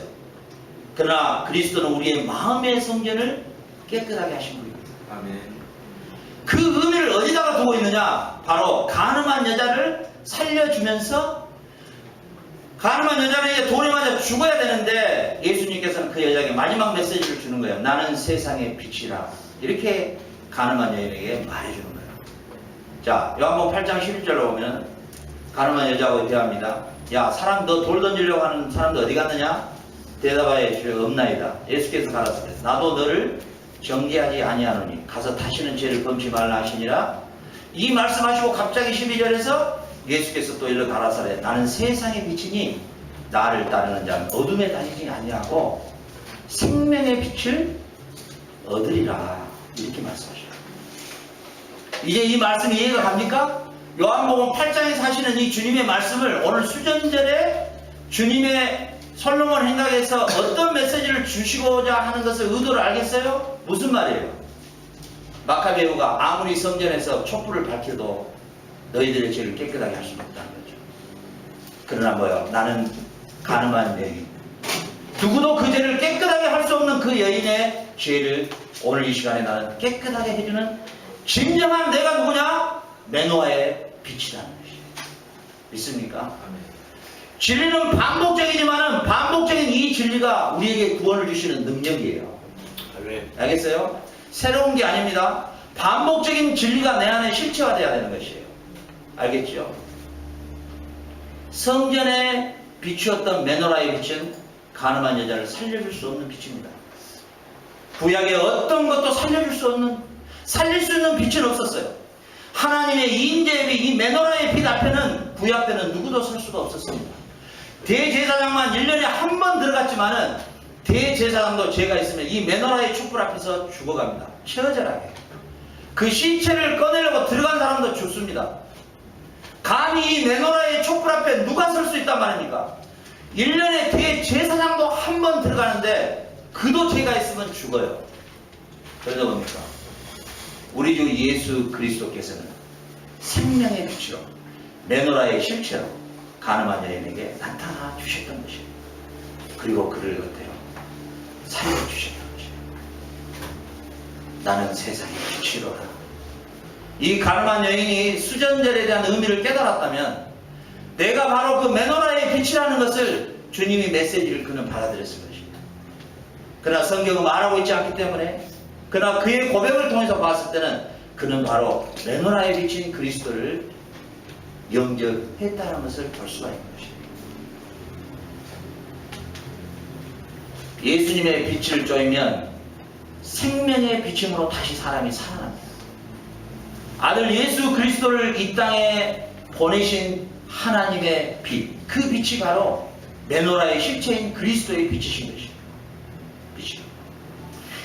그러나 그리스도는 우리의 마음의 성전을 깨끗하게 하신 분입니다. 아멘. 그 의미를 어디다가 두고 있느냐? 바로 간음한 여자를 살려주면서 간음한 여자는 이제 돌에 맞아 죽어야 되는데 예수님께서는 그 여자에게 마지막 메시지를 주는 거예요. 나는 세상의 빛이라. 이렇게 간음한 여인에게 말해주는 거예요. 자, 요한복음 8장 11절로 보면 간음한 여자하고 대합니다. 야, 사람 너 돌 던지려고 하는 사람도 어디 갔느냐? 대답하여 주여 없나이다. 예수께서 가라사대 나도 너를 정죄하지 아니하노니 가서 다시는 죄를 범치 말라 하시니라. 이 말씀하시고 갑자기 12절에서 예수께서 또 일러 가라사대 나는 세상의 빛이니 나를 따르는 자는 어둠에 다니지 아니하고 생명의 빛을 얻으리라. 이렇게 말씀하셔요. 이제 이 말씀이 이해가 갑니까? 요한복음 8장에서 하시는 이 주님의 말씀을 오늘 수전절에 주님의 솔로몬 행각에서 어떤 메시지를 주시고자 하는 것을 의도를 알겠어요? 무슨 말이에요? 마카비 예후가 아무리 성전에서 촛불을 밝혀도 너희들의 죄를 깨끗하게 할 수는 없다는 거죠. 그러나 뭐요? 나는 간음한 여인. 누구도 그 죄를 깨끗하게 할 수 없는 그 여인의 죄를 오늘 이 시간에 나는 깨끗하게 해주는 진정한 내가 누구냐? 메노아의 빛이라는 것이에요. 믿습니까? 아멘. 진리는 반복적이지만은 반복적인 이 진리가 우리에게 구원을 주시는 능력이에요. 아멘. 알겠어요? 새로운 게 아닙니다. 반복적인 진리가 내 안에 실체화되어야 되는 것이에요. 알겠죠? 성전에 비추었던 메노라의 빛은 간음한 여자를 살려줄 수 없는 빛입니다. 구약의 어떤 것도 살려줄 수 없는, 살릴 수 있는 빛은 없었어요. 하나님의 인재의 빛, 이 메노라의 빛 앞에는 구약 때는 누구도 설 수가 없었습니다. 대제사장만 1년에 한 번 들어갔지만은 대제사장도 죄가 있으면 이 메노라의 촛불 앞에서 죽어갑니다. 처절하게. 그 시체를 꺼내려고 들어간 사람도 죽습니다. 감히 이 메노라의 촛불 앞에 누가 설 수 있단 말입니까? 1년에 대제사장도 한 번 들어가는데 그도 죄가 있으면 죽어요. 그러다 보니까 우리 주 예수 그리스도께서는 생명의 빛으로 메노라의 실체로 가늠한 여인에게 나타나 주셨던 것이에요. 그리고 그를 겉에요 살려주셨던 것이에요. 나는 세상의 빛이로라. 이 가늠한 여인이 수전절에 대한 의미를 깨달았다면 내가 바로 그 메노라의 빛이라는 것을 주님이 메시지를 그는 받아들였을 것입니다. 그러나 성경은 말하고 있지 않기 때문에, 그러나 그의 고백을 통해서 봤을 때는 그는 바로 메노라의 빛인 그리스도를 영접했다는 것을 볼 수가 있는 것입니다. 예수님의 빛을 쬐면 생명의 비침으로 다시 사람이 살아납니다. 아들 예수 그리스도를 이 땅에 보내신 하나님의 빛, 그 빛이 바로 메노라의 실체인 그리스도의 빛이신 것입니다. 빛이.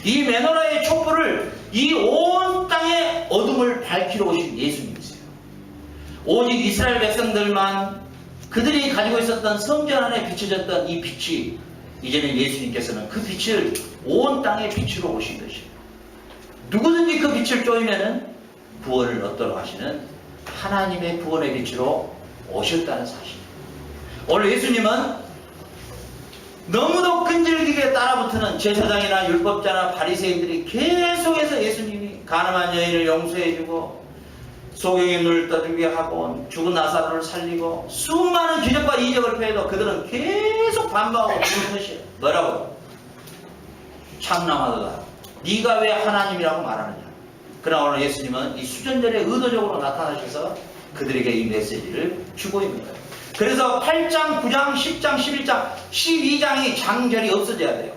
이 메노라의 촛불을 이 온 땅의 어둠을 밝히러 오신 예수님이세요. 오직 이스라엘 백성들만 그들이 가지고 있었던 성전 안에 비춰졌던 이 빛이 이제는 예수님께서는 그 빛을 온 땅의 빛으로 오신 것이에요. 누구든지 그 빛을 쬐면은 구원을 얻도록 하시는 하나님의 구원의 빛으로 오셨다는 사실입니다. 오늘 예수님은 너무도 끈질기게 따라붙는 제사장이나 율법자나 바리새인들이 계속해서 예수님이 가늠한 여인을 용서해주고 소경의 눈을 떠들게 하고 죽은 나사로를 살리고 수많은 기적과 이적을 펴도 그들은 계속 반박하고 부르는 것이에요. 뭐라고? 참남하도다. 네가 왜 하나님이라고 말하느냐. 그러나 오늘 예수님은 이 수전절에 의도적으로 나타나셔서 그들에게 이 메시지를 주고 있는 거예요. 그래서 8장, 9장, 10장, 11장, 12장이 장절이 없어져야 돼요.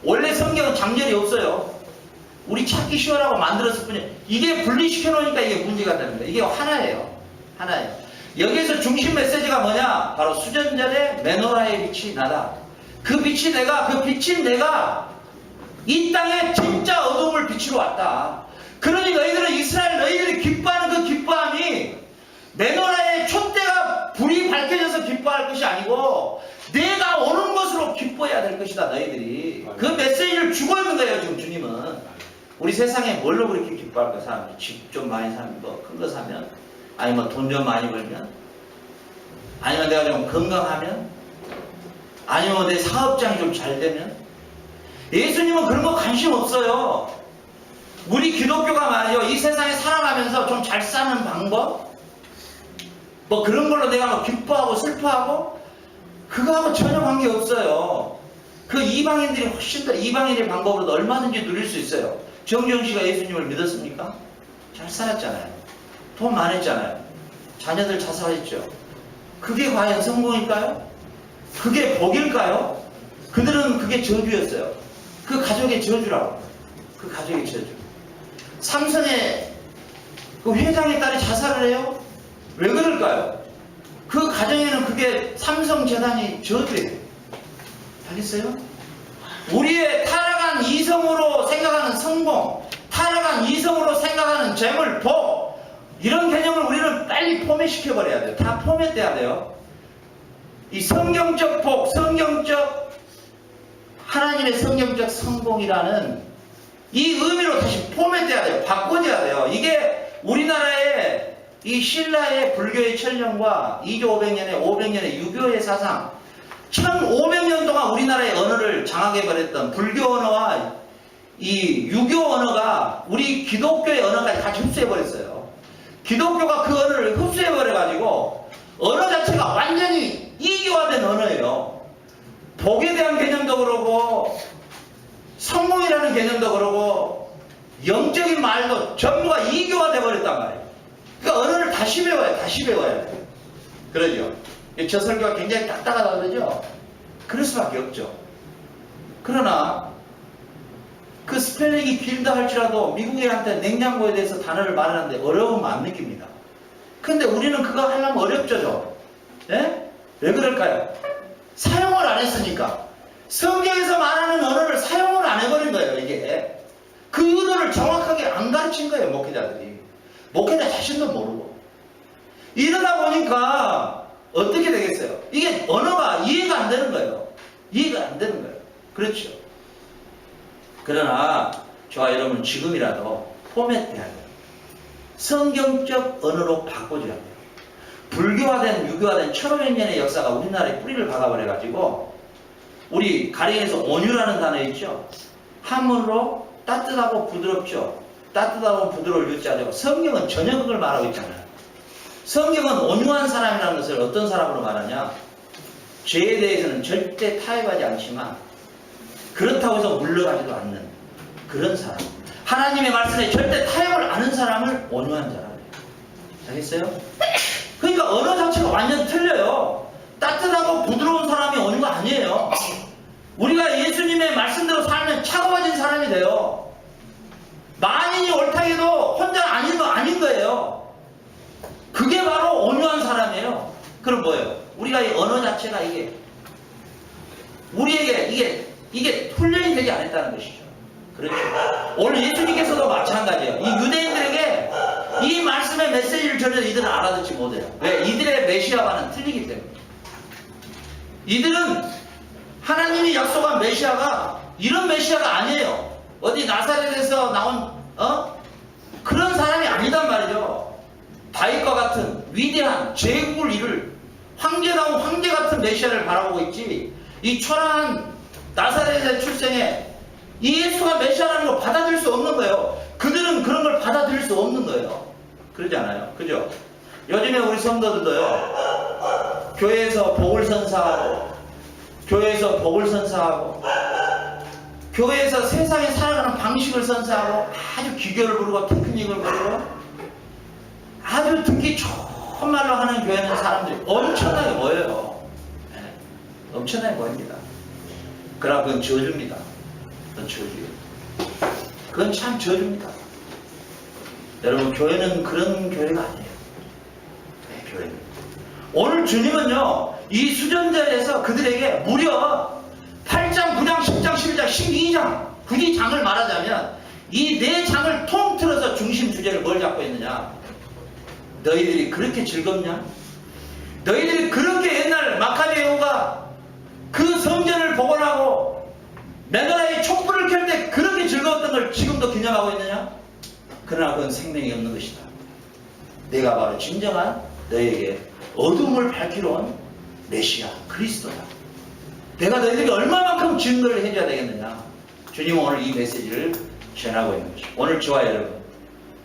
원래 성경은 장절이 없어요. 우리 찾기 쉬워라고 만들었을 뿐이에요. 이게 분리시켜 놓으니까 이게 문제가 되는 거예요. 이게 하나예요. 하나예요. 여기에서 중심 메시지가 뭐냐? 바로 수전절에 메노라의 빛이 나다. 그 빛이 내가, 그 빛인 내가 이 땅에 진짜 어둠을 비추러 왔다. 그러니 너희들은 이스라엘 너희들이 기뻐하는 그 기뻐함이 메노라의 촛대가 불이 밝혀져서 기뻐할 것이 아니고 내가 오는 것으로 기뻐해야 될 것이다. 너희들이 그 메시지를 주고 있는 거예요. 지금 주님은 우리 세상에 뭘로 그렇게 기뻐할까? 사람들이 집 좀 많이 사면 뭐 큰 거 사면, 아니면 돈 좀 많이 벌면, 아니면 내가 좀 건강하면, 아니면 내 사업장이 좀 잘 되면. 예수님은 그런 거 관심 없어요. 우리 기독교가 말이죠, 이 세상에 살아가면서 좀 잘 사는 방법, 뭐 그런 걸로 내가 뭐 기뻐하고 슬퍼하고 그거하고 전혀 관계 없어요. 그 이방인들이 훨씬 더 이방인의 방법으로도 얼마든지 누릴 수 있어요. 정지영 씨가 예수님을 믿었습니까? 잘 살았잖아요. 돈 많았잖아요. 자녀들 자살했죠. 그게 과연 성공일까요? 그게 복일까요? 그들은 그게 저주였어요. 그 가족의 저주라고. 그 가족의 저주. 삼성의 그 회장의 딸이 자살을 해요? 왜 그럴까요? 그 가정에는 그게 삼성재단이 저주예요. 알겠어요? 우리의 타락한 이성으로 생각하는 성공, 타락한 이성으로 생각하는 재물, 복, 이런 개념을 우리는 빨리 포맷시켜버려야 돼요. 다 포맷돼야 돼요. 이 성경적 복, 성경적 하나님의 성경적 성공이라는 이 의미로 다시 포맷돼야 돼요. 바꿔줘야 돼요. 이게 우리나라의 이 신라의 불교의 천년과 2조 500년의 유교의 사상, 1500년 동안 우리나라의 언어를 장악해버렸던 불교 언어와 이 유교 언어가 우리 기독교의 언어까지 같이 흡수해버렸어요. 기독교가 그 언어를 흡수해버려가지고 언어 자체가 완전히 이교화된 언어예요. 복에 대한 개념도 그러고 성공이라는 개념도 그러고 영적인 말도 전부가 이교화돼 버렸단 말이에요. 그러니까 언어를 다시 배워야 돼요. 그러죠. 저 설교가 굉장히 딱딱하다 그러죠. 그럴 수밖에 없죠. 그러나 그 스펠링이 길다 할지라도 미국인한테 냉장고에 대해서 단어를 말하는데 어려움 안 느낍니다. 근데 우리는 그거 하려면 어렵죠. 예? 왜 그럴까요? 사용을 안 했으니까. 성경에서 말하는 언어를 사용을 안 해버린 거예요. 이게 그 의도를 정확하게 안 가르친 거예요. 목회자들이. 목회자 자신도 모르고. 이러다 보니까 어떻게 되겠어요? 이게 언어가 이해가 안 되는 거예요. 이해가 안 되는 거예요. 그렇죠. 그러나 저와 여러분 지금이라도 포맷돼야 돼요. 성경적 언어로 바꿔줘야 돼요. 불교화된 유교화된 1500년의 역사가 우리나라에 뿌리를 박아버려가지고 우리 가령에서 온유라는 단어 있죠. 한문으로 따뜻하고 부드럽죠. 따뜻하고 부드러울 유자죠. 성경은 전혀 그걸 말하고 있잖아요. 성경은 온유한 사람이라는 것을 어떤 사람으로 말하냐. 죄에 대해서는 절대 타협하지 않지만 그렇다고 해서 물러가지도 않는 그런 사람. 하나님의 말씀에 절대 타협을 안 하는 사람을 온유한 자라고 해요. 알겠어요? 그러니까 언어 자체가 완전 틀려요. 따뜻하고 부드러운 사람이 온유가 아니에요. 우리가 예수님의 말씀대로 살면 차가워진 사람이 돼요. 만인이 옳다 해도 혼자 아닌 거예요. 그게 바로 온유한 사람이에요. 그럼 뭐예요? 우리가 이 언어 자체가 우리에게 이게 훈련이 되지 않았다는 것이죠. 그렇죠. 오늘 예수님께서도 마찬가지예요. 이 유대인들에게 이 말씀의 메시지를 전혀 이들은 알아듣지 못해요. 왜? 이들의 메시아와는 틀리기 때문에. 이들은 하나님이 약속한 메시아가 이런 메시아가 아니에요. 어디 나사렛에서 나온 그런 사람이 아니단 말이죠. 다윗과 같은 위대한 제국을 이룰 황제다운 황제 같은 메시아를 바라보고 있지, 이 초라한 나사렛의 출생에 이 예수가 메시아라는 걸 받아들일 수 없는 거예요. 그들은 그런 걸 받아들일 수 없는 거예요. 그러지 않아요? 그죠? 요즘에 우리 성도들도요, 교회에서 복을 선사하고 교회에서 세상에 살아가는 방식을 선사하고 아주 기교를 부르고 테크닉을 부르고 아주 듣기 좋은 말로 하는 교회는 사람들이 엄청나게 모여요. 네, 엄청나게 모입니다. 그러나 그건 저주입니다. 그건 저주예요. 그건 참 저주입니다. 여러분, 교회는 그런 교회가 아니에요. 네, 교회는. 오늘 주님은요, 이 수전자에서 그들에게 무려 8장, 9장, 10장, 11장, 12장, 굳이 장을 말하자면 이 4장을 통틀어서 중심 주제를 뭘 잡고 있느냐? 너희들이 그렇게 즐겁냐? 너희들이 그렇게 옛날 마카베오가 그 성전을 복원하고 메도라의 촛불을 켤 때 그렇게 즐거웠던 걸 지금도 기념하고 있느냐? 그러나 그건 생명이 없는 것이다. 내가 바로 진정한 너희에게 어둠을 밝히러 온 메시아 그리스도다. 내가 너희들에게 얼마만큼 증거를 해줘야 되겠느냐? 주님은 오늘 이 메시지를 전하고 있는 것이죠. 오늘 저와 여러분,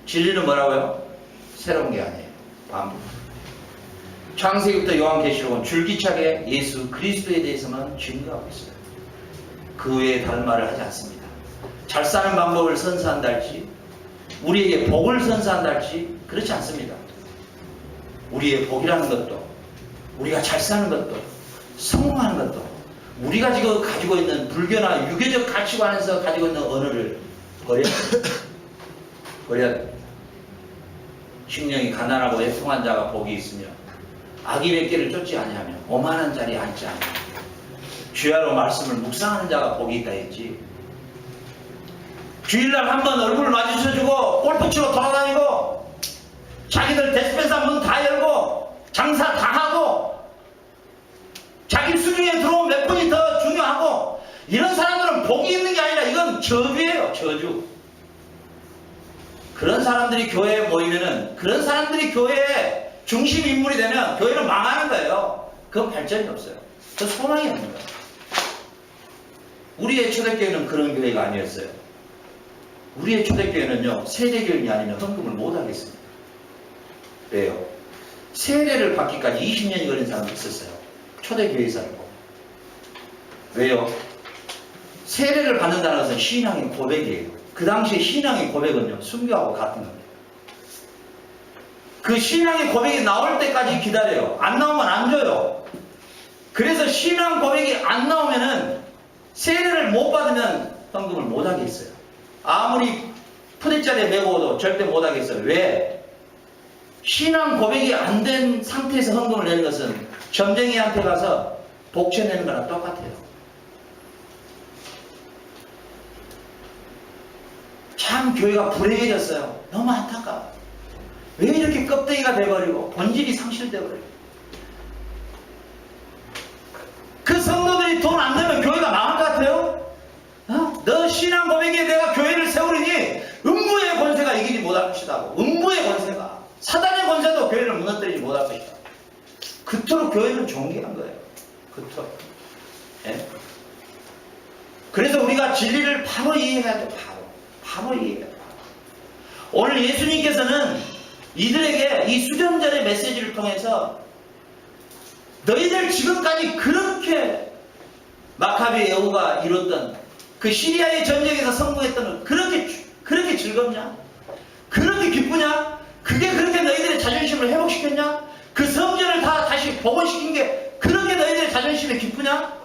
진리는 뭐라고요? 새로운 게 아니에요. 반복. 창세기부터 요한계시록은 줄기차게 예수 그리스도에 대해서만 증거하고 있어요. 그 외에 다른 말을 하지 않습니다. 잘 사는 방법을 선사한다 할지, 우리에게 복을 선사한다 할지 그렇지 않습니다. 우리의 복이라는 것도, 우리가 잘 사는 것도, 성공하는 것도, 우리가 지금 가지고 있는 불교나 유교적 가치관에서 가지고 있는 언어를 버려야 됩니다. 버려야 됩니다. 식량이 가난하고 애통한 자가 복이 있으며 아기 몇 개를 쫓지 아니하며 오만한 자리에 앉지 아니하며 주야로 말씀을 묵상하는 자가 복이 있다 했지. 주일날 한번 얼굴 마주쳐주고 골프 치고 돌아다니고 자기들 데스pen사 문 다 열고 장사 다 하고 자기 수중에 들어온 몇 분이 더 중요하고 이런 사람들은 복이 있는 게 아니라 이건 저주예요. 저주. 그런 사람들이 교회에 모이면은, 그런 사람들이 교회의 중심 인물이 되면 교회는 망하는 거예요. 그건 발전이 없어요. 그 소망이 없는 거예요. 우리의 초대교회는 그런 교회가 아니었어요. 우리의 초대교회는요, 세대교인이 아니면 헌금을 못 하겠습니다. 왜요? 세례를 받기까지 20년이 걸린 사람도 있었어요. 초대교회 살고. 왜요? 세례를 받는다는 것은 신앙의 고백이에요. 그 당시에 신앙의 고백은요, 순교하고 같은 겁니다. 그 신앙의 고백이 나올 때까지 기다려요. 안 나오면 안 줘요. 그래서 신앙 고백이 안 나오면은 세례를 못 받으면 헌금을 못 하겠어요. 아무리 푸대짜리에 메고도 절대 못 하겠어요. 왜? 신앙 고백이 안 된 상태에서 헌금을 내는 것은 점쟁이한테 가서 복채 내는 거랑 똑같아요. 참 교회가 불행해졌어요. 너무 안타까워. 왜 이렇게 껍데기가 돼버리고 본질이 상실돼버리고. 그 성도들이 돈 안 내면 교회가 망할 것 같아요? 너 신앙 고백에 내가 교회를 세우려니 음부의 권세가 이기지 못할 것이다. 음부의 권세가, 사단의 권세도 교회를 무너뜨리지 못할 것이다. 그토록 교회는 존귀한 거예요. 그토록. 예? 그래서 우리가 진리를 바로 이해해야 돼. 바로 이해해야 돼. 오늘 예수님께서는 이들에게 이 수련절의 메시지를 통해서 너희들 지금까지 그렇게 마카비 여우가 이뤘던 그 시리아의 전쟁에서 성공했던 그렇게 즐겁냐? 그렇게 기쁘냐? 그게 그렇게 너희들의 자존심을 회복시켰냐? 그 성전을 다 다시 복원시킨 게 그렇게 너희들의 자존심이 기쁘냐?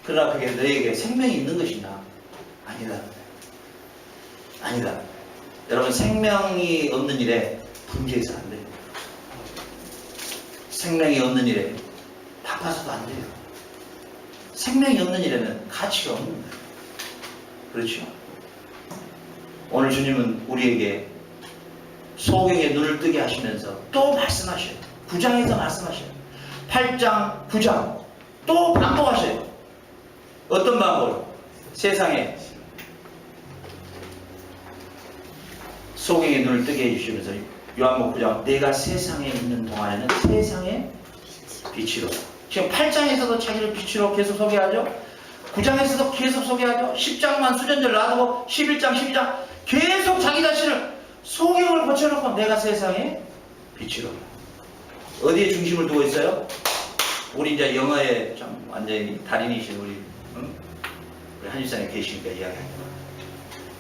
그러나 그게 너희에게 생명이 있는 것이냐? 아니다. 아니다. 여러분, 생명이 없는 일에 분개해서 안 돼요. 생명이 없는 일에 바빠서도 안 돼요. 생명이 없는 일에는 가치가 없는 거예요. 그렇죠? 오늘 주님은 우리에게 소경의 눈을 뜨게 하시면서 또 말씀하셔요. 9장에서 말씀하셔요. 8장, 9장 또 반복하셔요. 어떤 반복을? 세상에 소경의 눈을 뜨게 해주시면서 요한복음 9장 내가 세상에 있는 동안에는 세상의 빛이로. 지금 8장에서도 자기를 빛으로 계속 소개하죠. 9장에서도 계속 소개하죠. 10장만 수전절 놔두고 11장, 12장 계속 자기 자신을 소경을 붙여놓고 내가 세상의 빛이로. 어디에 중심을 두고 있어요? 우리 이제 영어에 참 완전히 달인이신 우리 한일산에 계시니까 이야기합니다.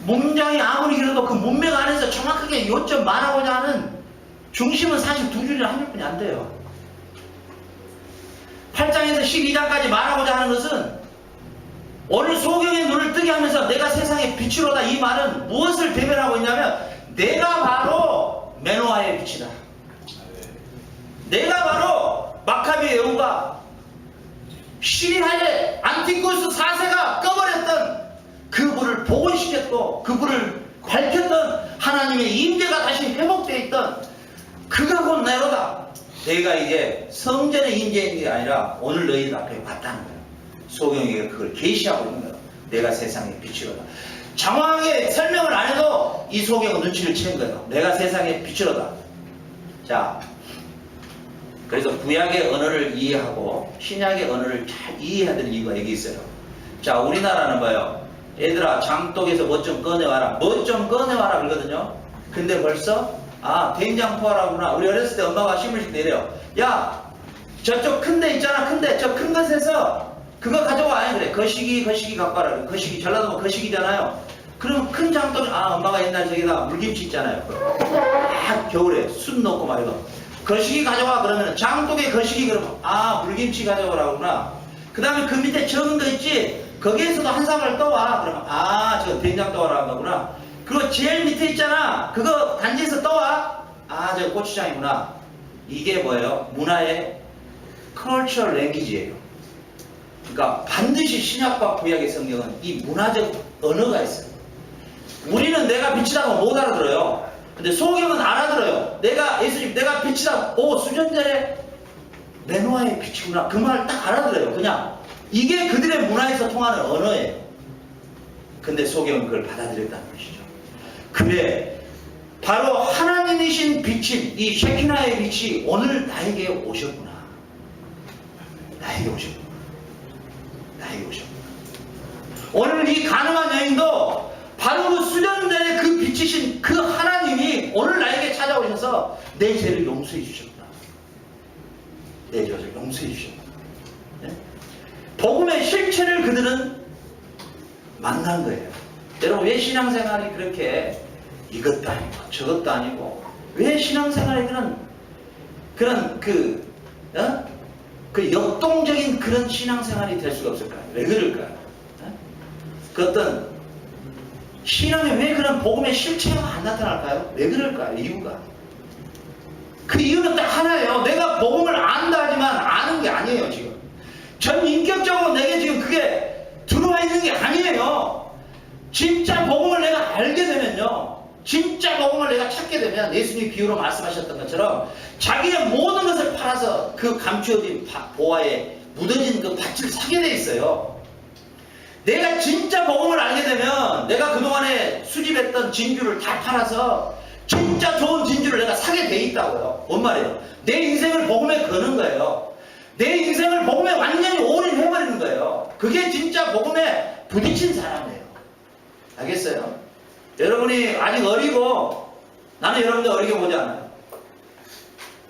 문장이 아무리 길어도 그 문맥 안에서 정확하게 요점 말하고자 하는 중심은 사실 두 줄이나 한 줄뿐이 안 돼요. 8장에서 12장까지 말하고자 하는 것은 오늘 소경의 눈을 뜨게 하면서 내가 세상의 빛이로다, 이 말은 무엇을 대변하고 있냐면 내가 바로 메노아의 빛이다. 내가 바로 마카비 여우가 시리아의 안티쿠스 4세가 꺼버렸던 그 불을 복원시켰고 그 불을 밝혔던 하나님의 임재가 다시 회복되어 있던 그가 곧 네로다. 내가 이제 성전의 임재인 게 아니라 오늘 너희들 앞에 왔다는 거야. 소경에게 그걸 계시하고 있는 거야. 내가 세상의 빛이로다. 장황하게 설명을 안 해도 이 소경은 눈치를 채는 거야. 내가 세상의 빛이로다. 자, 그래서 구약의 언어를 이해하고 신약의 언어를 잘 이해해야 되는 이유가 여기 있어요. 자, 우리나라는 뭐예요? 얘들아, 장독에서 뭐 좀 꺼내와라. 뭐 좀 꺼내와라 그러거든요. 근데 벌써 된장포하라구나. 우리 어렸을 때 엄마가 신문식 내려. 야, 저쪽 큰 데 있잖아. 큰데 저 큰 것에서 그거 가져와. 아니 그래. 거시기 갖고 와라. 거시기 전라도면 거시기잖아요. 그럼 큰 장독, 엄마가 옛날 저기다 물김치 있잖아요. 겨울에 숯 넣고 막 이거. 거시기 가져와. 그러면 장독에 거시기 그러면 물김치 가져오라구나. 그 다음에 그 밑에 적은 거 있지. 거기에서도 한 사발 떠와. 그러면 저 된장 떠와라 거구나. 그리고 제일 밑에 있잖아. 그거 단지에서 떠와. 저 고추장이구나. 이게 뭐예요? 문화의 cultural language예요. 그러니까 반드시 신약과 구약의 성경은 이 문화적 언어가 있어요. 우리는 내가 빛이라고 못 알아들어요. 근데 소경은 알아들어요. 예수님 내가 빛이다. 수전절에 메노아의 빛이구나. 그 말 딱 알아들어요. 그냥 이게 그들의 문화에서 통하는 언어예요. 근데 소경은 그걸 받아들였다는 것이죠. 그래, 바로 하나님이신 빛인 이 셰키나의 빛이 오늘 나에게 오셨구나. 나에게 오셨구나. 오늘 이 가능한 여인도 바로 그 수련전에 그 빛이신 그 하나님이 오늘 나에게 찾아오셔서 내 죄를 용서해 주셨구나. 내 죄를 용서해 주셨구나. 네? 복음의 실체를 그들은 만난 거예요. 여러분, 왜 신앙생활이 그렇게 이것도 아니고 저것도 아니고 왜 신앙생활이 그런 그 역동적인 그런 신앙생활이 될 수가 없을까요? 왜 그럴까요? 그 어떤 신앙에 왜 그런 복음의 실체가 안 나타날까요? 왜 그럴까요? 이유가. 그 이유는 딱 하나예요. 내가 복음을 안다 하지만 아는 게 아니에요, 지금. 전 인격적으로 내게 지금 그게 들어와 있는 게 아니에요. 진짜 복음을 내가 알게 되면요. 진짜 복음을 내가 찾게 되면 예수님이 비유로 말씀하셨던 것처럼 자기의 모든 것을 팔아서 그 감추어진 보화에 묻어진 그 밭을 사게 돼 있어요. 내가 진짜 복음을 알게 되면 내가 그동안에 수집했던 진주를 다 팔아서 진짜 좋은 진주를 내가 사게 돼 있다고요. 뭔 말이에요? 내 인생을 복음에 거는 거예요. 내 인생을 복음에 완전히 올인해버리는 거예요. 그게 진짜 복음에 부딪힌 사람이에요. 알겠어요? 여러분이 아직 어리고, 나는 여러분들 어리게 보지 않아요.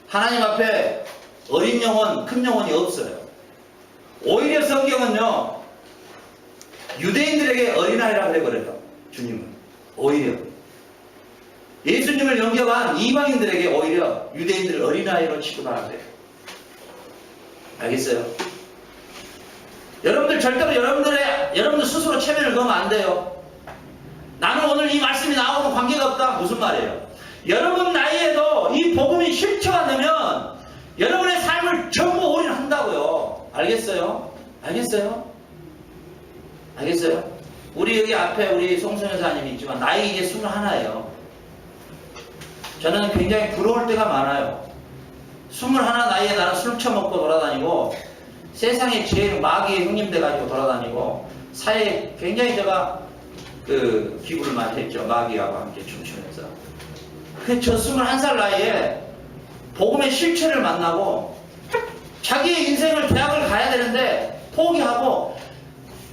하나님 앞에 어린 영혼, 큰 영혼이 없어요. 오히려 성경은요, 유대인들에게 어린아이라고 해버려요. 주님은. 오히려. 예수님을 영접한 이방인들에게 오히려 유대인들을 어린아이로 취급하는데요. 알겠어요? 여러분들 절대로 여러분들 스스로 체면을 걸면 안 돼요. 나는 오늘 이 말씀이 나오고 관계가 없다. 무슨 말이에요? 여러분 나이에도 이 복음이 실체가 되면 여러분의 삶을 전부 올인한다고요. 알겠어요? 알겠어요? 알겠어요? 우리 여기 앞에 우리 송선 여사님이 있지만 나이 이제 21예요. 저는 굉장히 부러울 때가 많아요. 21 나이에 나는 술 처먹고 돌아다니고 세상에 제일 마귀의 형님 돼가지고 돌아다니고 사회에 굉장히 제가 기부를 많이 했죠. 마귀하고 함께 춤추면서. 저 21살 나이에 복음의 실체를 만나고 자기의 인생을 대학을 가야 되는데 포기하고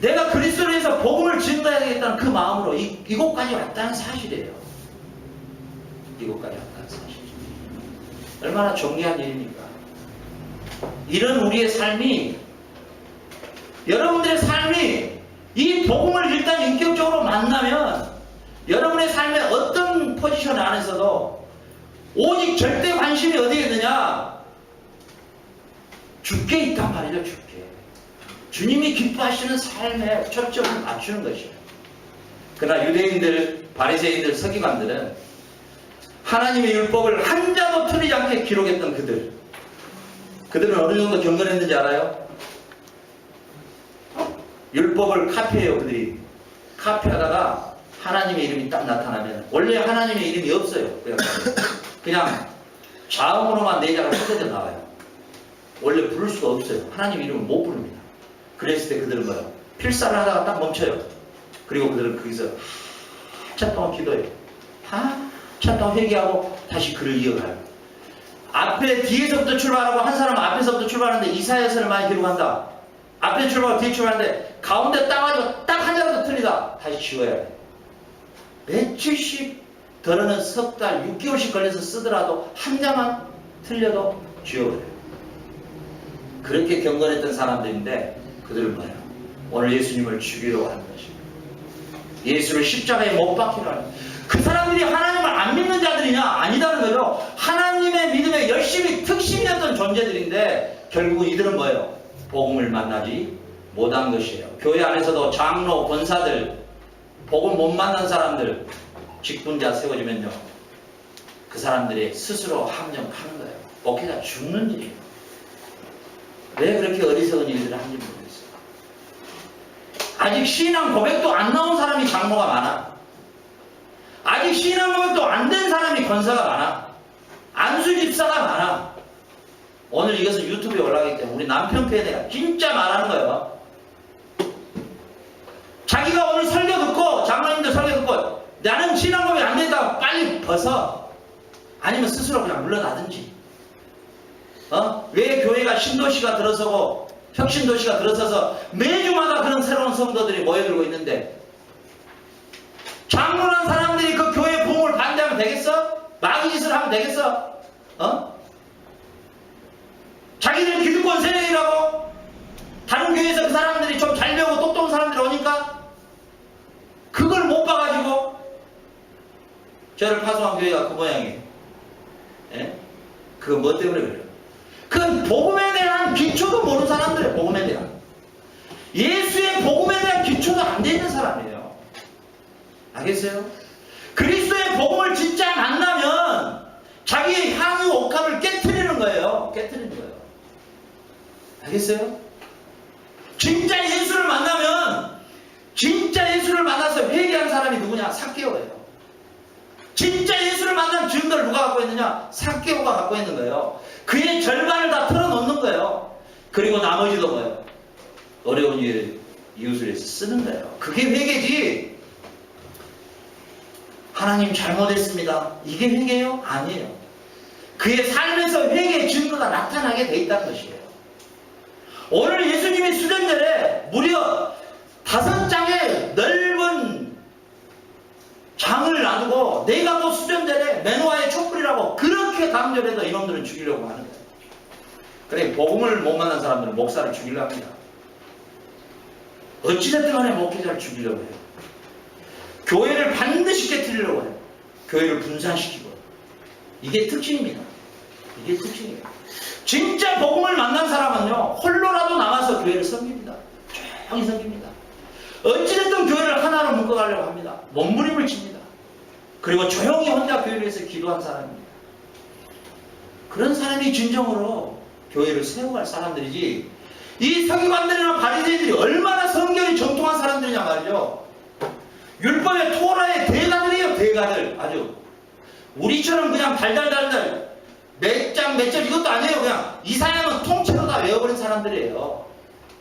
내가 그리스도를 위해서 복음을 증거해야겠다는 그 마음으로 이곳까지 왔다는 사실이에요. 이곳까지 왔다는 사실. 얼마나 존귀한 일입니까? 이런 우리의 삶이, 여러분들의 삶이 이 복음을 일단 인격적으로 만나면 여러분의 삶의 어떤 포지션 안에서도 오직 절대 관심이 어디에 있느냐? 주께 있단 말이죠. 주께. 주님이 기뻐하시는 삶에 초점을 맞추는 것이에요. 그러나 유대인들, 바리새인들, 서기관들은 하나님의 율법을 한 자도 틀리지 않게 기록했던 그들은 어느 정도 경건했는지 알아요? 율법을 카피해요. 그들이 카피하다가 하나님의 이름이 딱 나타나면, 원래 하나님의 이름이 없어요. 그냥 자음으로만 네 자가 쏟아져 나와요. 원래 부를 수가 없어요. 하나님 이름은 못 부릅니다. 그랬을 때 그들은 뭐예요? 필사를 하다가 딱 멈춰요. 그리고 그들은 거기서 한참 동안 기도해요. 한참 동안 회개하고 다시 글을 이어가요. 앞에 뒤에서부터 출발하고 한 사람은 앞에서부터 출발하는데 이사야서를 많이 기록한다. 앞에 출발하고 뒤에 출발하는데 가운데 딱 가지고 딱 한 자라도 틀리다. 다시 지워야 돼. 며칠씩 더러는 석 달, 6개월씩 걸려서 쓰더라도 한 자만 틀려도 지워버려요. 그렇게 경건했던 사람들인데 그들은 뭐예요? 오늘 예수님을 죽이려고 하는 것입니다. 예수를 십자가에 못 박히려 하는. 그 사람들이 하나님을 안 믿는 자들이냐? 아니다는 거죠. 하나님의 믿음에 열심히 특심이었던 존재들인데 결국은 이들은 뭐예요? 복음을 만나지 못한 것이에요. 교회 안에서도 장로, 권사들, 복음 못 만난 사람들, 직분자 세워지면요, 그 사람들이 스스로 함정하는 거예요. 목회자 죽는 일이에요. 왜 그렇게 어리석은 일들을 하는지 모르겠어요. 아직 신앙 고백도 안 나온 사람이 장로가 많아. 아직 신앙 고백도 안 된 사람이 권사가 많아. 안수 집사가 많아. 오늘 이것은 유튜브에 올라가기 때문에 우리 남편 팬이가 진짜 말하는 거예요. 자기가 오늘 설교 듣고, 장로님들 설교 듣고 나는 신앙 고백 안 된다고 빨리 벗어. 아니면 스스로 그냥 물러나든지. 왜 교회가 신도시가 들어서고 혁신도시가 들어서서 매주마다 그런 새로운 성도들이 모여들고 있는데 장로란 사람들이 그 교회 부흥을 반대하면 되겠어? 마귀 짓을 하면 되겠어? 자기들 기득권 세력이라고 다른 교회에서 그 사람들이 좀 잘 배우고 똑똑한 사람들이 오니까 그걸 못 봐가지고 저를 파송한 교회가 그 모양이에요. 예? 그거 뭐 때문에 그래요? 그건 복음에 대한 기초도 모르는 사람들이에요. 복음에 대한. 예수의 복음에 대한 기초도 안 돼 있는 사람이에요. 알겠어요? 그리스도의 복음을 진짜 만나면 자기의 향유 옥합을 깨트리는 거예요. 깨트리는 거예요. 알겠어요? 진짜 예수를 만나면, 진짜 예수를 만나서 회개한 사람이 누구냐? 삭개오예요. 진짜 예수를 만난 증거를 누가 갖고 있느냐? 삭개오가 갖고 있는 거예요. 그의 절반을 다 털어놓는 거예요. 그리고 나머지도 뭐예요? 어려운 일을 이웃을 위해서 쓰는 거예요. 그게 회개지. 하나님 잘못했습니다. 이게 회개예요? 아니에요. 그의 삶에서 회개의 증거가 나타나게 돼 있다는 것이에요. 오늘 예수님이 수련절에 무려 5장의 넓은 장을 놔두고 내가 뭐 수련절에 맨화의 촛불이라고 그렇게 강조해도 이놈들은 죽이려고 하는 거예요. 그래 복음을 못 만난 사람들은 목사를 죽이려고 합니다. 어찌됐든 간에 목회자를 죽이려고 해요. 교회를 반드시 깨뜨리려고 해요. 교회를 분산시키고. 이게 특징입니다. 이게 특징이에요. 진짜 복음을 만난 사람은요, 홀로라도 남아서 교회를 섬깁니다. 조용히 섬깁니다. 어찌됐든 교회를 하나로 묶어가려고 합니다. 몸부림을 칩니다. 그리고 조용히 혼자 교회를 위해서 기도한 사람입니다. 그런 사람이 진정으로 교회를 세워갈 사람들이지, 이 서기관들이나 바리새인들이 얼마나 성경이 정통한 사람들이냐 말이죠. 율법의 토라의 대가들이에요. 대가들. 아주 우리처럼 그냥 달달달달 몇 장 몇 절 이것도 아니에요. 그냥 이사야는 통째로 다 외워버린 사람들이에요.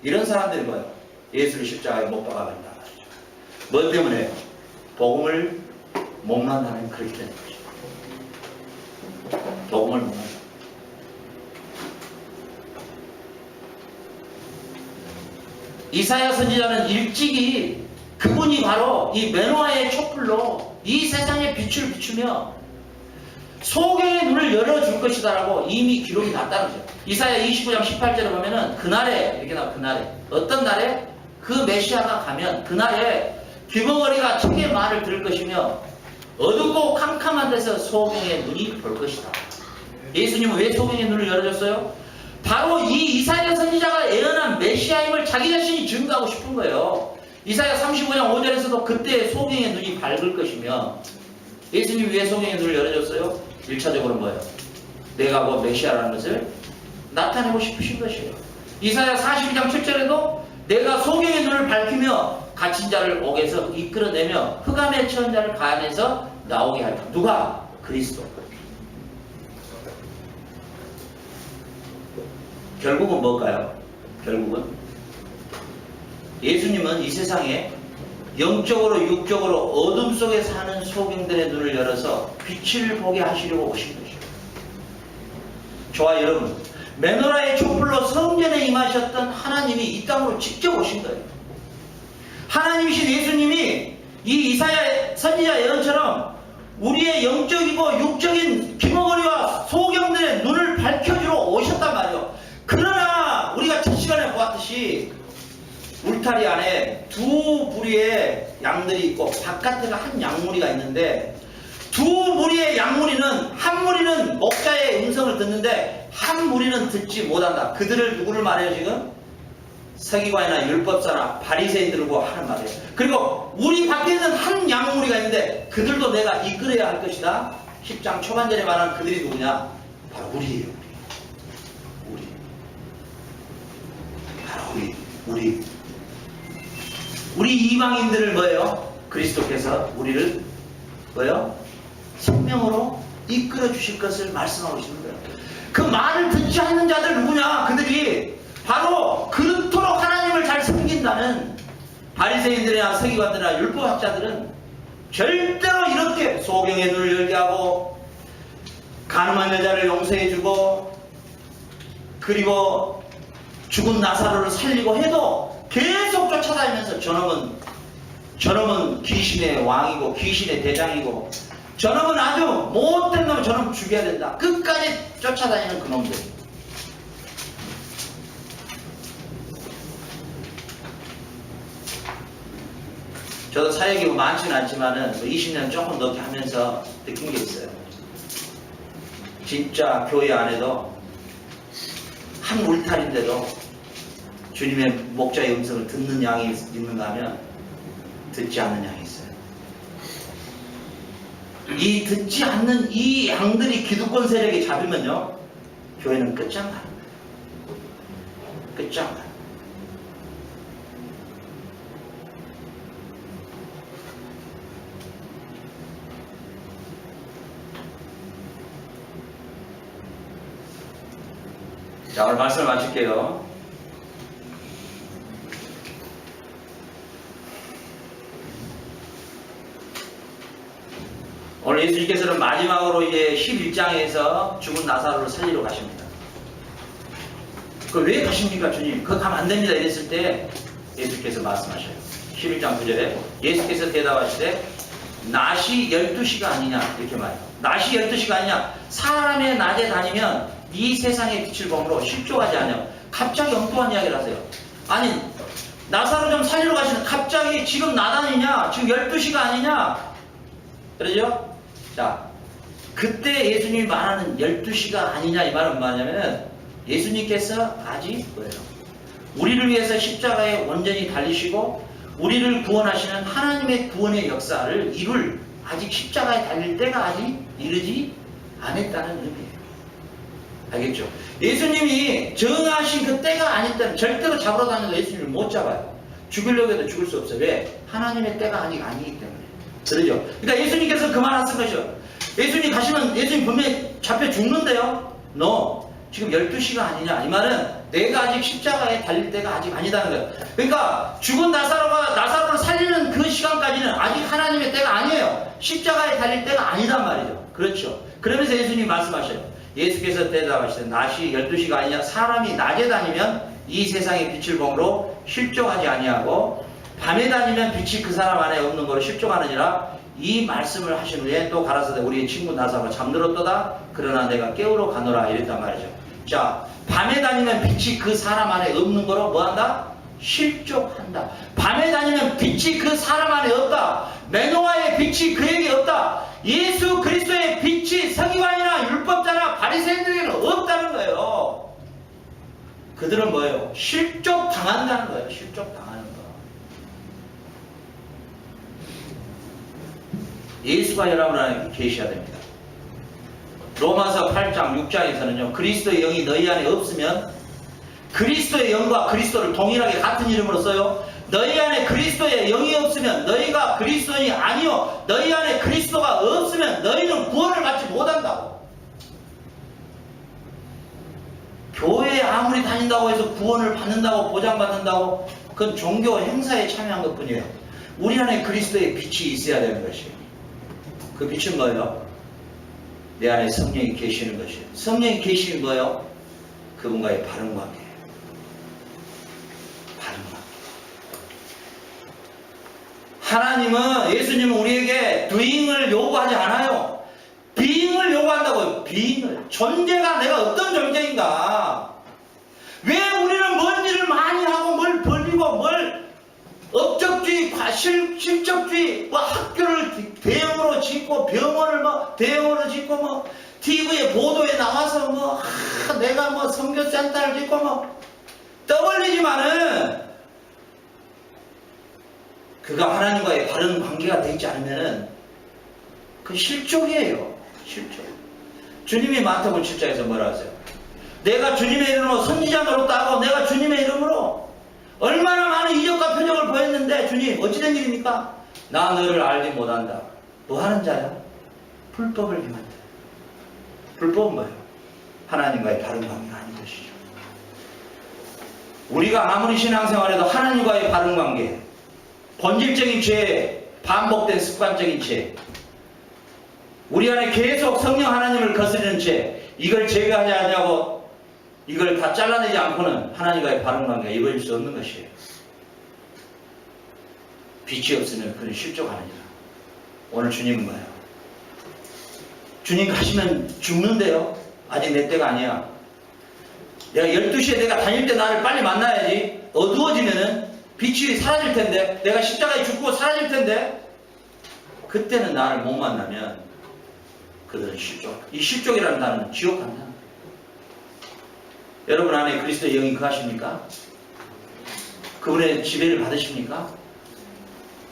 이런 사람들이 뭐예요? 예수를 십자가에 못 박아버린다 말이죠. 뭐 때문에? 복음을 못 만나면 그렇게 되는 것이죠. 복음을 못 만나. 이사야 선지자는 일찍이 그분이 바로 이 맨화의 촛불로 이 세상에 빛을 비추며 소경의 눈을 열어줄 것이다라고 이미 기록이 났다는 거죠. 이사야 29장 18절에 보면은 그날에 이렇게 나와. 그날에 어떤 날에 그 메시아가 가면 그날에 귀머거리가 책의 말을 들을 것이며 어둡고 캄캄한 데서 소경의 눈이 볼 것이다. 예수님은 왜 소경의 눈을 열어줬어요? 바로 이 이사야 선지자가 예언한 메시아임을 자기 자신이 증거하고 싶은 거예요. 이사야 35장 5절에서도 그때 소경의 눈이 밝을 것이며, 예수님이 왜 소경의 눈을 열어줬어요? 1차적으로 뭐예요? 내가 뭐 메시아라는 것을 나타내고 싶으신 것이에요. 이사야 42장 7절에도 내가 소경의 눈을 밝히며 갇힌 자를 옥에서 이끌어내며 흑암에 처한 자를 가안에서 나오게 할까. 누가? 그리스도. 결국은 뭘까요? 결국은 예수님은 이 세상에 영적으로 육적으로 어둠 속에 사는 소경들의 눈을 열어서 빛을 보게 하시려고 오신 것이죠. 저와 여러분, 메노라의 촛불로 성전에 임하셨던 하나님이 이 땅으로 직접 오신 거예요. 하나님이신 예수님이 이 이사야 선지자 예언처럼 우리의 영적이고 육적인 귀머거리와 소경들의 눈을 밝혀주러 오셨단 말이에요. 그러나 우리가 첫 시간에 보았듯이 울타리 안에 두 무리의 양들이 있고 바깥에가 한 양무리가 있는데, 두 무리의 양무리는 한 무리는 목자의 음성을 듣는데 한 무리는 듣지 못한다. 그들을 누구를 말해요 지금? 서기관이나 율법사나 바리새인들과 하는 말이에요. 그리고 우리 밖에는 한 양무리가 있는데 그들도 내가 이끌어야 할 것이다. 10장 초반절에 말하는 그들이 누구냐? 바로 우리예요. 우리. 바로 우리 이방인들을 뭐예요? 그리스도께서 우리를 뭐예요? 생명으로 이끌어 주실 것을 말씀하고 계시는 거예요. 그 말을 듣지 않는 자들 누구냐? 그들이 바로 그토록 하나님을 잘 섬긴다는 바리새인들이나 서기관들이나 율법학자들은 절대로 이렇게 소경의 눈을 열게 하고 가늠한 여자를 용서해주고 그리고 죽은 나사로를 살리고 해도 계속 쫓아다니면서 저놈은 귀신의 왕이고 귀신의 대장이고 저놈은 아주 못된 놈, 저놈 죽여야 된다. 끝까지 쫓아다니는 그놈들. 저도 사역이 많지는 않지만은 20년 조금 넘게 하면서 느낀 게 있어요. 진짜 교회 안에도 한 울타리인데도 주님의 목자의 음성을 듣는 양이 있는가 하면 듣지 않는 양이 있어요. 이 듣지 않는 이 양들이 기득권 세력에 잡으면요, 교회는 끝장나는 거예요. 끝장나요. 자, 오늘 말씀을 마칠게요. 오늘 예수님께서는 마지막으로 이제 11장에서 죽은 나사로를 살리러 가십니다. 그 왜 가십니까 주님? 그거 가면 안 됩니다 이랬을 때 예수께서 말씀하셔요. 11장 9절에 예수께서 대답하시되 낮이 12시가 아니냐 이렇게 말해요. 낮이 12시가 아니냐. 사람의 낮에 다니면 이 세상의 빛을 범으로 실족하지 않냐. 갑자기 엉뚱한 이야기를 하세요. 아니 나사로 좀 살리러 가시는 갑자기 지금 낮 아니냐? 지금 12시가 아니냐? 그러죠? 자, 그때 예수님이 말하는 12시가 아니냐 이 말은 뭐냐면은 예수님께서 아직 뭐예요? 우리를 위해서 십자가에 온전히 달리시고 우리를 구원하시는 하나님의 구원의 역사를 이룰 아직 십자가에 달릴 때가 아직 이르지 않았다는 의미예요. 알겠죠? 예수님이 정하신 그 때가 아닐 때는 절대로 잡으러 다녀도 예수님을 못 잡아요. 죽이려고 해도 죽을 수 없어요. 왜? 하나님의 때가 아직 아니기 때문에. 그러죠? 그러니까 예수님께서 그 말 하신 것이죠. 예수님 가시면 예수님 분명히 잡혀 죽는데요. 너 지금 12시가 아니냐. 이 말은 내가 아직 십자가에 달릴 때가 아직 아니다는 거예요. 그러니까 죽은 나사로를 살리는 그 시간까지는 아직 하나님의 때가 아니에요. 십자가에 달릴 때가 아니단 말이죠. 그렇죠. 그러면서 예수님이 말씀하셔요. 예수께서 대답하시되 낮이 12시가 아니냐. 사람이 낮에 다니면 이 세상의 빛을 범으로 실족하지 아니하고 밤에 다니면 빛이 그 사람 안에 없는 거로 실족하느니라. 이 말씀을 하신 후에 또 가라사대 우리의 친구 나사로가 잠들었도다. 그러나 내가 깨우러 가노라 이랬단 말이죠. 자, 밤에 다니면 빛이 그 사람 안에 없는 거로 뭐한다? 실족한다. 밤에 다니면 빛이 그 사람 안에 없다. 메노아의 빛이 그에게 없다. 예수 그리스도의 빛이 서기관이나 율법자나 바리새인들에게는 없다는 거예요. 그들은 뭐예요? 실족당한다는 거예요. 실족당하는 거. 예수가 여러분 안에 계셔야 됩니다. 로마서 8장 6장에서는요. 그리스도의 영이 너희 안에 없으면 그리스도의 영과 그리스도를 동일하게 같은 이름으로 써요. 너희 안에 그리스도의 영이 없으면 너희가 그리스도인이 아니요. 너희 안에 그리스도가 없으면 너희는 구원을 받지 못한다고. 교회에 아무리 다닌다고 해서 구원을 받는다고 보장받는다고 그건 종교 행사에 참여한 것뿐이에요. 우리 안에 그리스도의 빛이 있어야 되는 것이에요. 그 빛은 뭐예요? 내 안에 성령이 계시는 것이에요. 성령이 계시는 거예요? 그분과의 바른 관계예요. 바른 관계. 하나님은, 예수님은 우리에게 doing을 요구하지 않아요. being을 요구한다고요. being을. 존재가 내가 어떤 존재인가. 왜 우리는 뭔 일을 많이 하고 뭘 벌리고 뭘 업적주의, 실적주의, 뭐 학교를 대형으로 짓고 병원을 뭐 대형으로 짓고 뭐 TV에 보도에 나와서 뭐 내가 뭐 선교센터를 짓고 뭐 떠벌리지만은 그가 하나님과의 바른 관계가 되지 않으면은 그 실족이에요. 실족. 주님이 마태복음 7장에서 뭐라 하세요? 내가 주님의 이름으로 선지자 노릇다 하고 내가 주님의 이름으로 얼마나 많은 이적과 표적을 보였는데 주님 어찌된 일입니까? 나 너를 알지 못한다. 뭐 하는 자야? 불법을 행한다. 불법은 뭐예요? 하나님과의 바른 관계가 아닌 것이죠. 우리가 아무리 신앙생활해도 하나님과의 바른 관계, 본질적인 죄, 반복된 습관적인 죄, 우리 안에 계속 성령 하나님을 거스르는 죄, 이걸 제거하지 않냐고 이걸 다 잘라내지 않고는 하나님과의 바른 관계가 이루어질 수 없는 것이에요. 빛이 없으면 그는 실족하느니라. 오늘 주님은 뭐예요? 주님 가시면 죽는데요. 아직 내 때가 아니야. 내가 12시에 내가 다닐 때 나를 빨리 만나야지. 어두워지면은 빛이 사라질 텐데, 내가 십자가에 죽고 사라질 텐데, 그때는 나를 못 만나면 그들은 실족. 이 실족이라는 단어는 지옥 간다. 여러분 안에 그리스도의 영이 거하십니까? 그분의 지배를 받으십니까?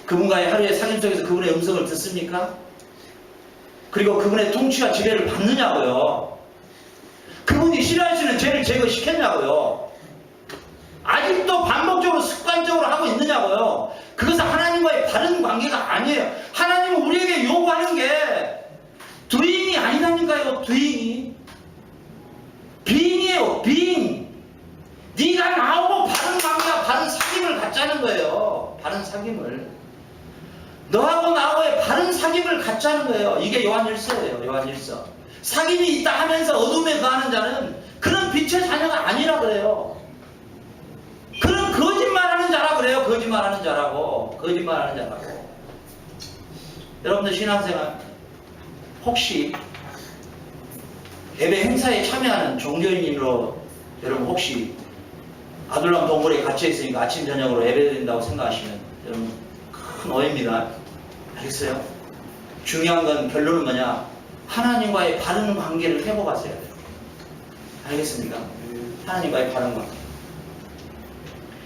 그분과의 하루의 사귐 속에서 그분의 음성을 듣습니까? 그리고 그분의 통치와 지배를 받느냐고요. 그분이 싫어하시는 죄를 제거시켰냐고요. 아직도 반복적으로 습관적으로 하고 있느냐고요. 그것은 하나님과의 바른 관계가 아니에요. 하나님은 우리에게 요구하는 게 doing이 아니라니까요. doing이 being이에요. being. 네가 나오고 바른 관계와 바른 사귐을 갖자는 거예요. 바른 사귐을. 너하고 나하고의 바른 사귐 사귐을 갖자는 거예요. 이게 요한일서예요. 요한일서. 사귐이 있다 하면서 어둠에 거하는 자는 그런 빛의 자녀가 아니라 그래요. 그런 거짓말하는 자라 그래요. 거짓말하는 자라고. 여러분들 신앙생활 혹시 예배 행사에 참여하는 종교인으로 여러분 혹시 아둘람 동굴에 갇혀 있으니까 아침 저녁으로 예배 드린다고 생각하시면 여러분 큰 오해입니다. 알겠어요? 중요한 건 결론은 뭐냐? 하나님과의 바른 관계를 회복하셔야 돼요. 알겠습니까? 하나님과의 바른 관계.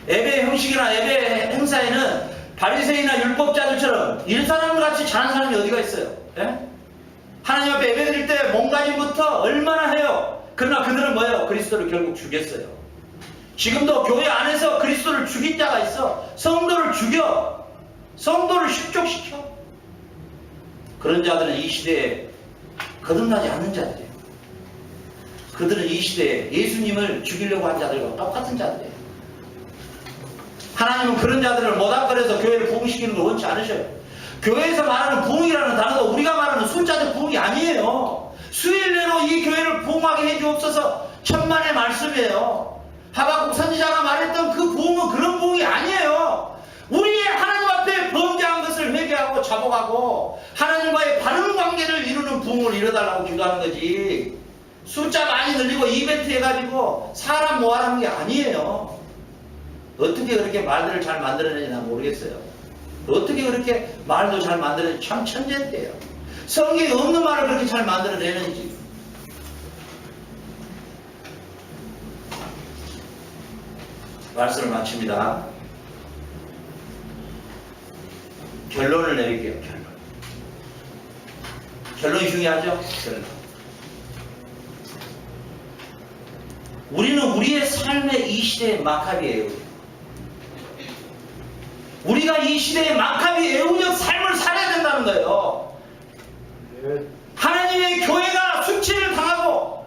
예배 형식이나 예배 행사에는 바리새인이나 율법자들처럼 일사람같이 잘하는 사람이 어디가 있어요? 예? 하나님 앞에 예배 드릴 때 몸가짐부터 얼마나 해요? 그러나 그들은 뭐예요? 그리스도를 결국 죽였어요. 지금도 교회 안에서 그리스도를 죽인 자가 있어. 성도를 죽여. 성도를 실족시켜. 그런 자들은 이 시대에 거듭나지 않는 자들이에요. 그들은 이 시대에 예수님을 죽이려고 한 자들과 똑같은 자들이에요. 하나님은 그런 자들을 모닥거려서 교회를 부흥시키는 걸 원치 않으셔요. 교회에서 말하는 부흥이라는 단어도 우리가 말하는 숫자적 부흥이 아니에요. 수일 내로 이 교회를 부흥하게 해주옵소서 천만의 말씀이에요. 하박국 선지자가 말했던 그 부흥은 그런 부흥이 아니에요. 우리의 하나님 앞에 범죄한 것을 회개하고 자복하고 하나님과의 바른 관계를 이루는 부흥을 이뤄달라고 기도하는 거지. 숫자 많이 늘리고 이벤트 해가지고 사람 모아라는 게 아니에요. 어떻게 그렇게 말들을 잘 만들어내는지 난 모르겠어요. 어떻게 그렇게 말도 잘 만들어내는지 참 천재인데요. 성경에 없는 말을 그렇게 잘 만들어내는지. 말씀을 마칩니다. 결론을 내릴게요. 결론이 중요하죠? 결론. 우리는 우리의 삶의 이 시대의 마카비예요. 우리가 이 시대의 마카비 애우적 삶을 살아야 된다는 거예요. 하나님의 교회가 수치를 당하고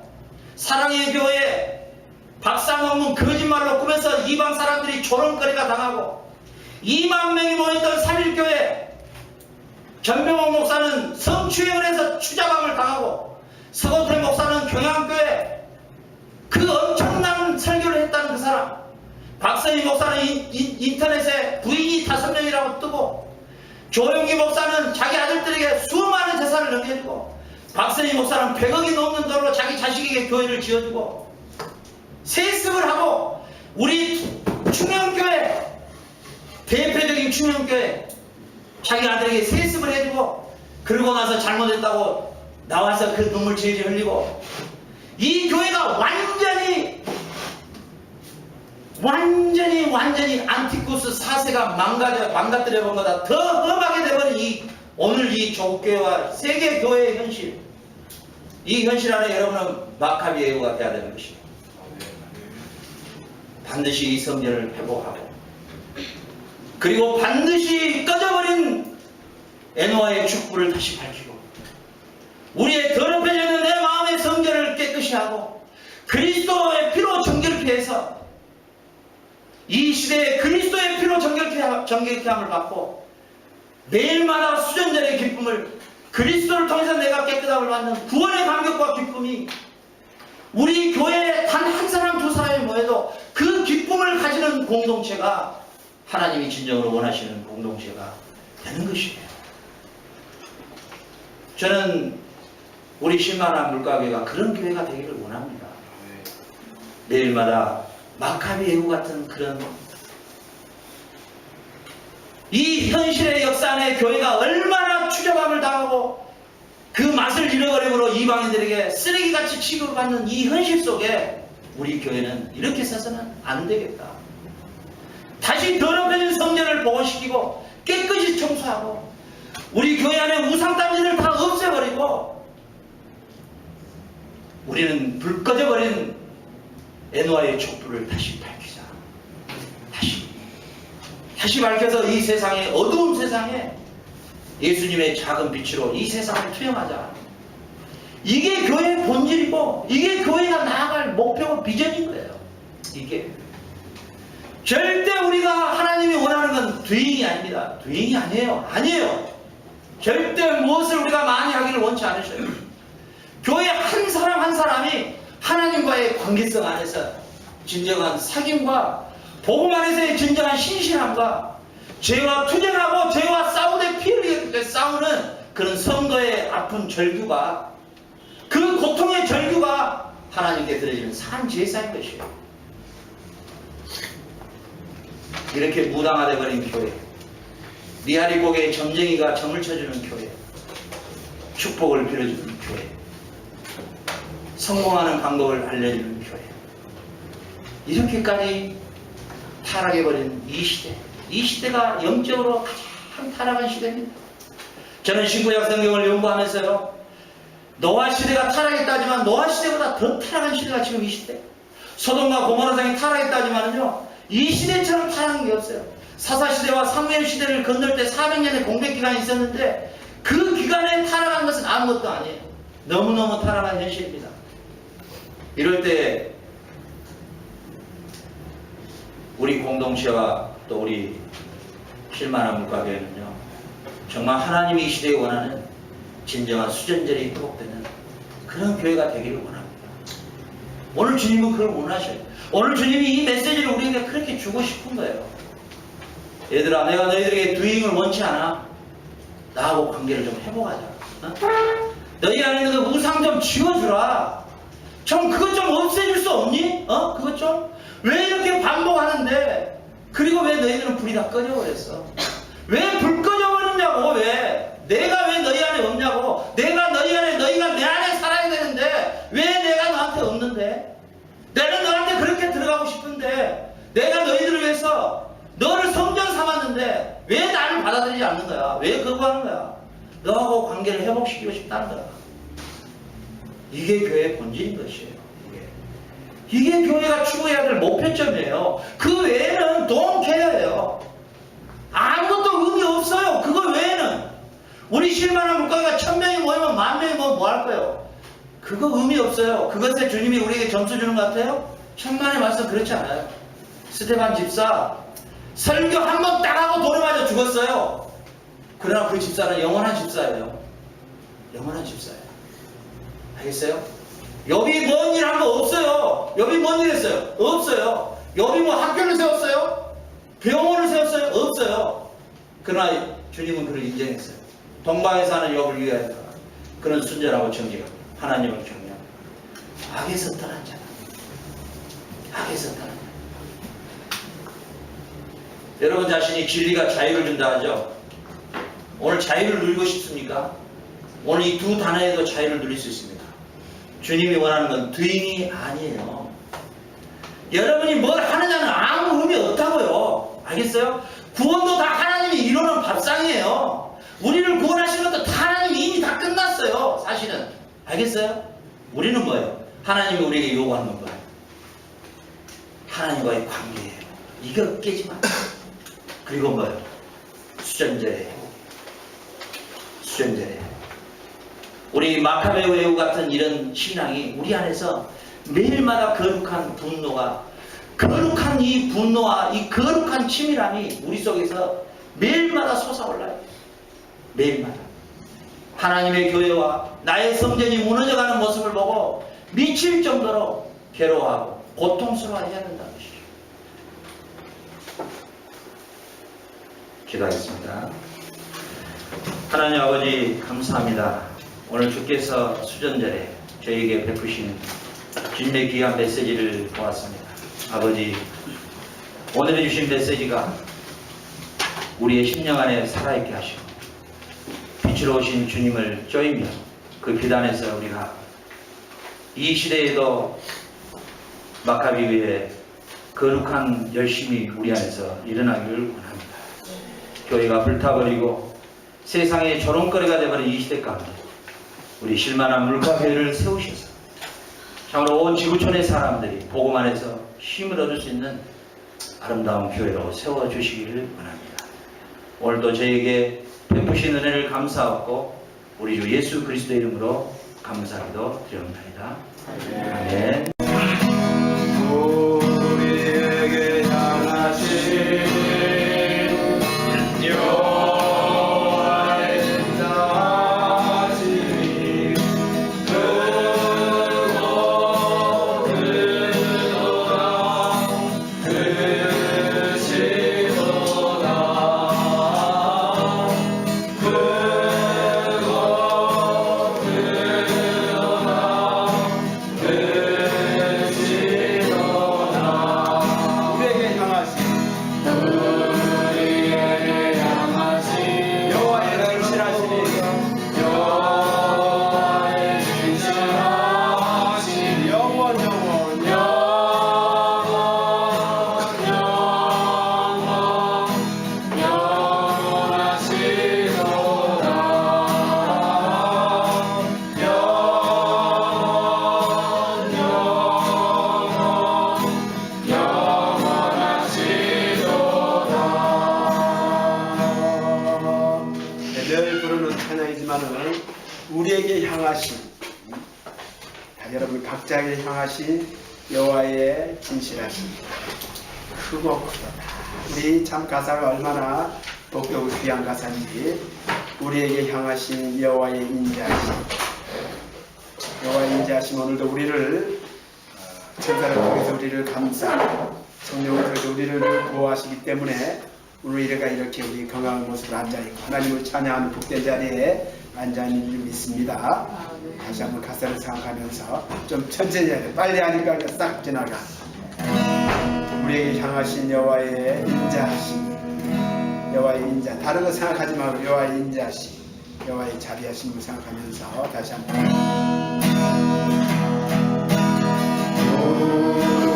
사랑의 교회 박상 없는 거짓말로 꾸며서 이방 사람들이 조롱거리가 당하고 2만 명이 모였던 3.1교회 전병옥 목사는 성추행을 해서 추자감을 당하고 서건태 목사는 경양교회 그 엄청난 설교를 했다는 그 사람 박선희 목사는 인터넷에 부인이 5명이라고 뜨고 조용기 목사는 자기 아들들에게 수많은 재산을 넘겨주고 박선희 목사는 100억이 넘는 돈으로 자기 자식에게 교회를 지어주고 세습을 하고 우리 충영교회 대표적인 충영교회 자기 아들에게 세습을 해주고 그러고 나서 잘못했다고 나와서 그 눈물 질질 흘리고 이 교회가 완전히 안티쿠스 4세가 망가뜨려 본 거다. 더 험하게 돼버린 오늘 이 조국교회와 세계교회의 현실. 이 현실 안에 여러분은 마카비 예후가 돼야 되는 것입니다. 반드시 이 성전을 회복하고 그리고 반드시 꺼져버린 에노아의 촛불을 다시 밝히고 우리의 더럽혀져 있는 내 마음의 성전을 깨끗이 하고 그리스도의 피로 정결케 해서 이 시대에 그리스도의 피로 정결케 함을 받고 매일마다 수전절의 기쁨을 그리스도를 통해서 내가 깨끗함을 받는 구원의 감격과 기쁨이 우리 교회에 단 한 사람 두 사람이 모여도 그 기쁨을 가지는 공동체가 하나님이 진정으로 원하시는 공동체가 되는 것이에요. 저는 우리 신만한 물가교회가 그런 교회가 되기를 원합니다. 매일마다 마카비 예후 같은 그런 이 현실의 역사 안에 교회가 얼마나 추적함을 당하고 그 맛을 잃어버림으로 이방인들에게 쓰레기같이 취급받는 이 현실 속에 우리 교회는 이렇게 서서는 안 되겠다. 다시 더럽혀진 성전을 복원시키고 깨끗이 청소하고 우리 교회 안에 우상단지를 다 없애버리고 우리는 불 꺼져버린 에노아의 촛불을 다시 밝히자. 다시 밝혀서 이 세상에 어두운 세상에 예수님의 작은 빛으로 이 세상을 투영하자. 이게 교회의 본질이고 이게 교회가 나아갈 목표고 비전인 거예요. 이게 절대 우리가 하나님이 원하는 건 뒤잉이 아닙니다. 뒤잉이 아니에요. 절대 무엇을 우리가 많이 하기를 원치 않으셔요. 교회 한 사람 한 사람이 하나님과의 관계성 안에서 진정한 사귐과 복음 안에서의 진정한 신실함과 죄와 투쟁하고 죄와 싸우되 피 흘리게 싸우는 그런 성도의 아픈 절규가, 그 고통의 절규가 하나님께 드려지는 산 제사인 것이에요. 이렇게 무당화되어 버린 교회, 미아리 고개에 점쟁이가 점을 쳐주는 교회, 축복을 빌어주는 교회, 성공하는 방법을 알려주는 교회, 이렇게까지 타락해버린 이 시대, 이 시대가 영적으로 가장 타락한 시대입니다. 저는 신구약 성경을 연구하면서요, 노아 시대가 타락했다지만 노아 시대보다 더 타락한 시대가 지금 이 시대. 소돔과 고모라성이 타락했다지만요, 이 시대처럼 타락한 게 없어요. 사사시대와 사무엘 시대를 건널 때 400년의 공백기간이 있었는데 그 기간에 타락한 것은 아무것도 아니에요. 너무너무 타락한 현실입니다. 이럴 때 우리 공동체와 또 우리 실만한 물가교회는요, 정말 하나님이 이 시대에 원하는 진정한 수전절이 회복되는 그런 교회가 되기를 원합니다. 오늘 주님은 그걸 원하셔요. 오늘 주님이 이 메시지를 우리에게 그렇게 주고 싶은 거예요. 얘들아, 내가 너희들에게 두잉을 원치 않아. 나하고 관계를 좀 회복하자. 어? 너희 안에 있는 그 우상 좀 지워주라. 좀 그것 좀 없애줄 수 없니? 그것 좀? 왜 이렇게 반복하는데? 그리고 왜 너희들은 불이 다 꺼져버렸어? 왜 불 꺼져버렸냐고? 왜? 내가 왜 너희 안에 없냐고? 내가 너희 안에, 너희가 내 안에 살아야 되는데 왜 내가 너한테 없는데? 내가 너한테 그렇게 들어가고 싶은데 내가 너희들을 위해서 너를 성전 삼았는데 왜 나를 받아들이지 않는 거야? 왜 거부하는 거야? 너하고 관계를 회복시키고 싶다는 거야. 이게 교회의 본질인 것이에요. 이게 교회가 추구해야 될 목표점이에요. 그 외에는 don't care예요. 아무것도 의미 없어요. 그거 외에는. 우리 실만한 물가가 1000명이 모이면 10,000명이 뭐 할 거예요? 그거 의미 없어요. 그것에 주님이 우리에게 점수 주는 것 같아요? 천만의 말씀 그렇지 않아요. 스테반 집사 설교 한 번 딱 하고 돌을 맞아 죽었어요. 그러나 그 집사는 영원한 집사예요. 영원한 집사예요. 알겠어요? 여기 뭔 일 한 거 없어요. 여기 뭔 일 했어요? 없어요. 여기 뭐 학교를 세웠어요? 병원을 세웠어요? 없어요. 그러나 주님은 그를 인정했어요. 동방에 사는 욥을 위하여 그런 순전하고 정직한 하나님을 경외하고 악에서 떠난 자다. 악에서 떠난 자다. 여러분 자신이 진리가 자유를 준다 하죠? 오늘 자유를 누리고 싶습니까? 오늘 이 두 단어에도 자유를 누릴 수 있습니다. 주님이 원하는 건 드잉이 아니에요. 여러분이 뭘 하느냐는 아무 의미 없다고요. 알겠어요? 구원도 다 하나님이 이루는 밥상이에요. 우리를 구원하시는 것도 다 하나님이 이미 다 끝났어요. 사실은. 알겠어요? 우리는 뭐예요? 하나님이 우리에게 요구하는 건 뭐예요? 하나님과의 관계예요. 이거 깨지 마. 그리고 뭐예요? 수전제예요. 수전제예요. 우리 마카베오 예후 같은 이런 신앙이 우리 안에서 매일마다 거룩한 분노가, 거룩한 이 분노와 이 거룩한 치밀함이 우리 속에서 매일마다 솟아올라요. 매일마다. 하나님의 교회와 나의 성전이 무너져가는 모습을 보고 미칠 정도로 괴로워하고 고통스러워해야 된다는 것이죠. 기도하겠습니다. 하나님 아버지 감사합니다. 오늘 주께서 수전절에 저에게 베푸신 주님의 귀한 메시지를 보았습니다. 아버지, 오늘 주신 메시지가 우리의 심령 안에 살아있게 하시고 빛으로 오신 주님을 쪼이며 그 비단에서 우리가 이 시대에도 마카비교회의 거룩한 열심이 우리 안에서 일어나기를 원합니다. 교회가 불타버리고 세상의 조롱거리가 되어버린 이 시대 가운데 우리 실만한 물가교회를 세우셔서 참으로 온 지구촌의 사람들이 복음 안에서 힘을 얻을 수 있는 아름다운 교회로 세워주시기를 원합니다. 오늘도 저에게 베푸신 은혜를 감사하고 우리 주 예수 그리스도의 이름으로 감사기도 드립니다. 아멘. 우리에게 향하신 여호와의 자 우리에게 향하신 여러분 각자에게 향하신 여호와의 진실하신 크고 크다. 우리 참 가사가 얼마나 복되고 귀한 가사인지. 우리에게 향하신 여호와의 인자하심. 여호와의 인자하심 오늘도 우리를 천사를 통해서 우리를 감싸 성령을 통해서 우리를 보호하시기 때문에 오늘 우리가 이렇게 우리 건강한 모습으로 앉아있고 하나님을 찬양하는 복된 자리에 앉아있는 줄 믿습니다. 다시 한번 가사를 생각하면서 좀 천천히 해야 돼. 빨리 하니까 그냥 싹 지나가. 우리에게 향하신 여호와의 인자하심. 여호와의 인자. 다른 거 생각하지 말고 여호와의 인자하심. 여호와의 자비하심을 생각하면서 다시 한번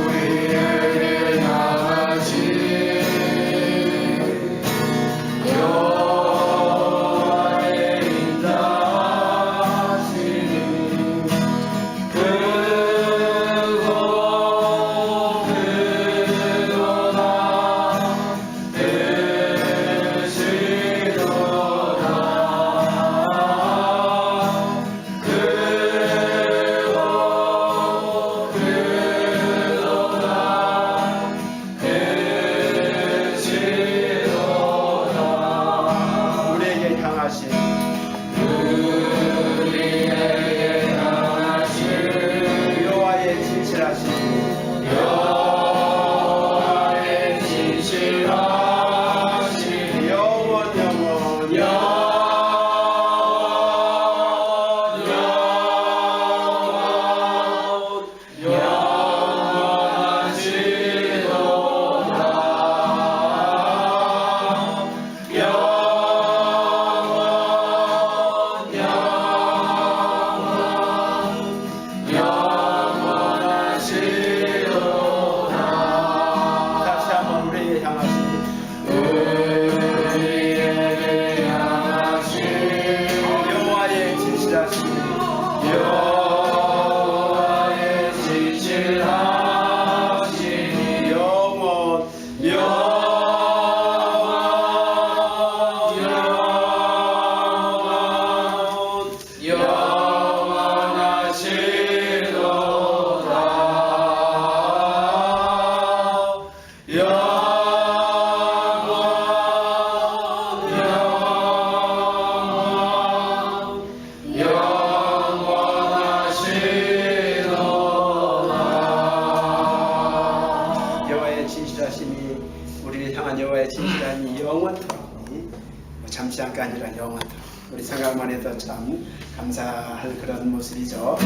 우리에게 향하신 여호와의 인자하심 크고 크도다 우리에게 향하신 여호와의 진실하심. 여호와의 진실하신 영원 다시 한번 우리에게 향하신 우리에게 향하신 여호와의 진실하심. 여호와의 진실하신 영원 여호와의 진실하심이 우리를 향한 여호와의 진실함이 영원토록 잠시 잠깐 아니라 영원토록 우리 생각만 해도 참 감사할 그런 모습이죠.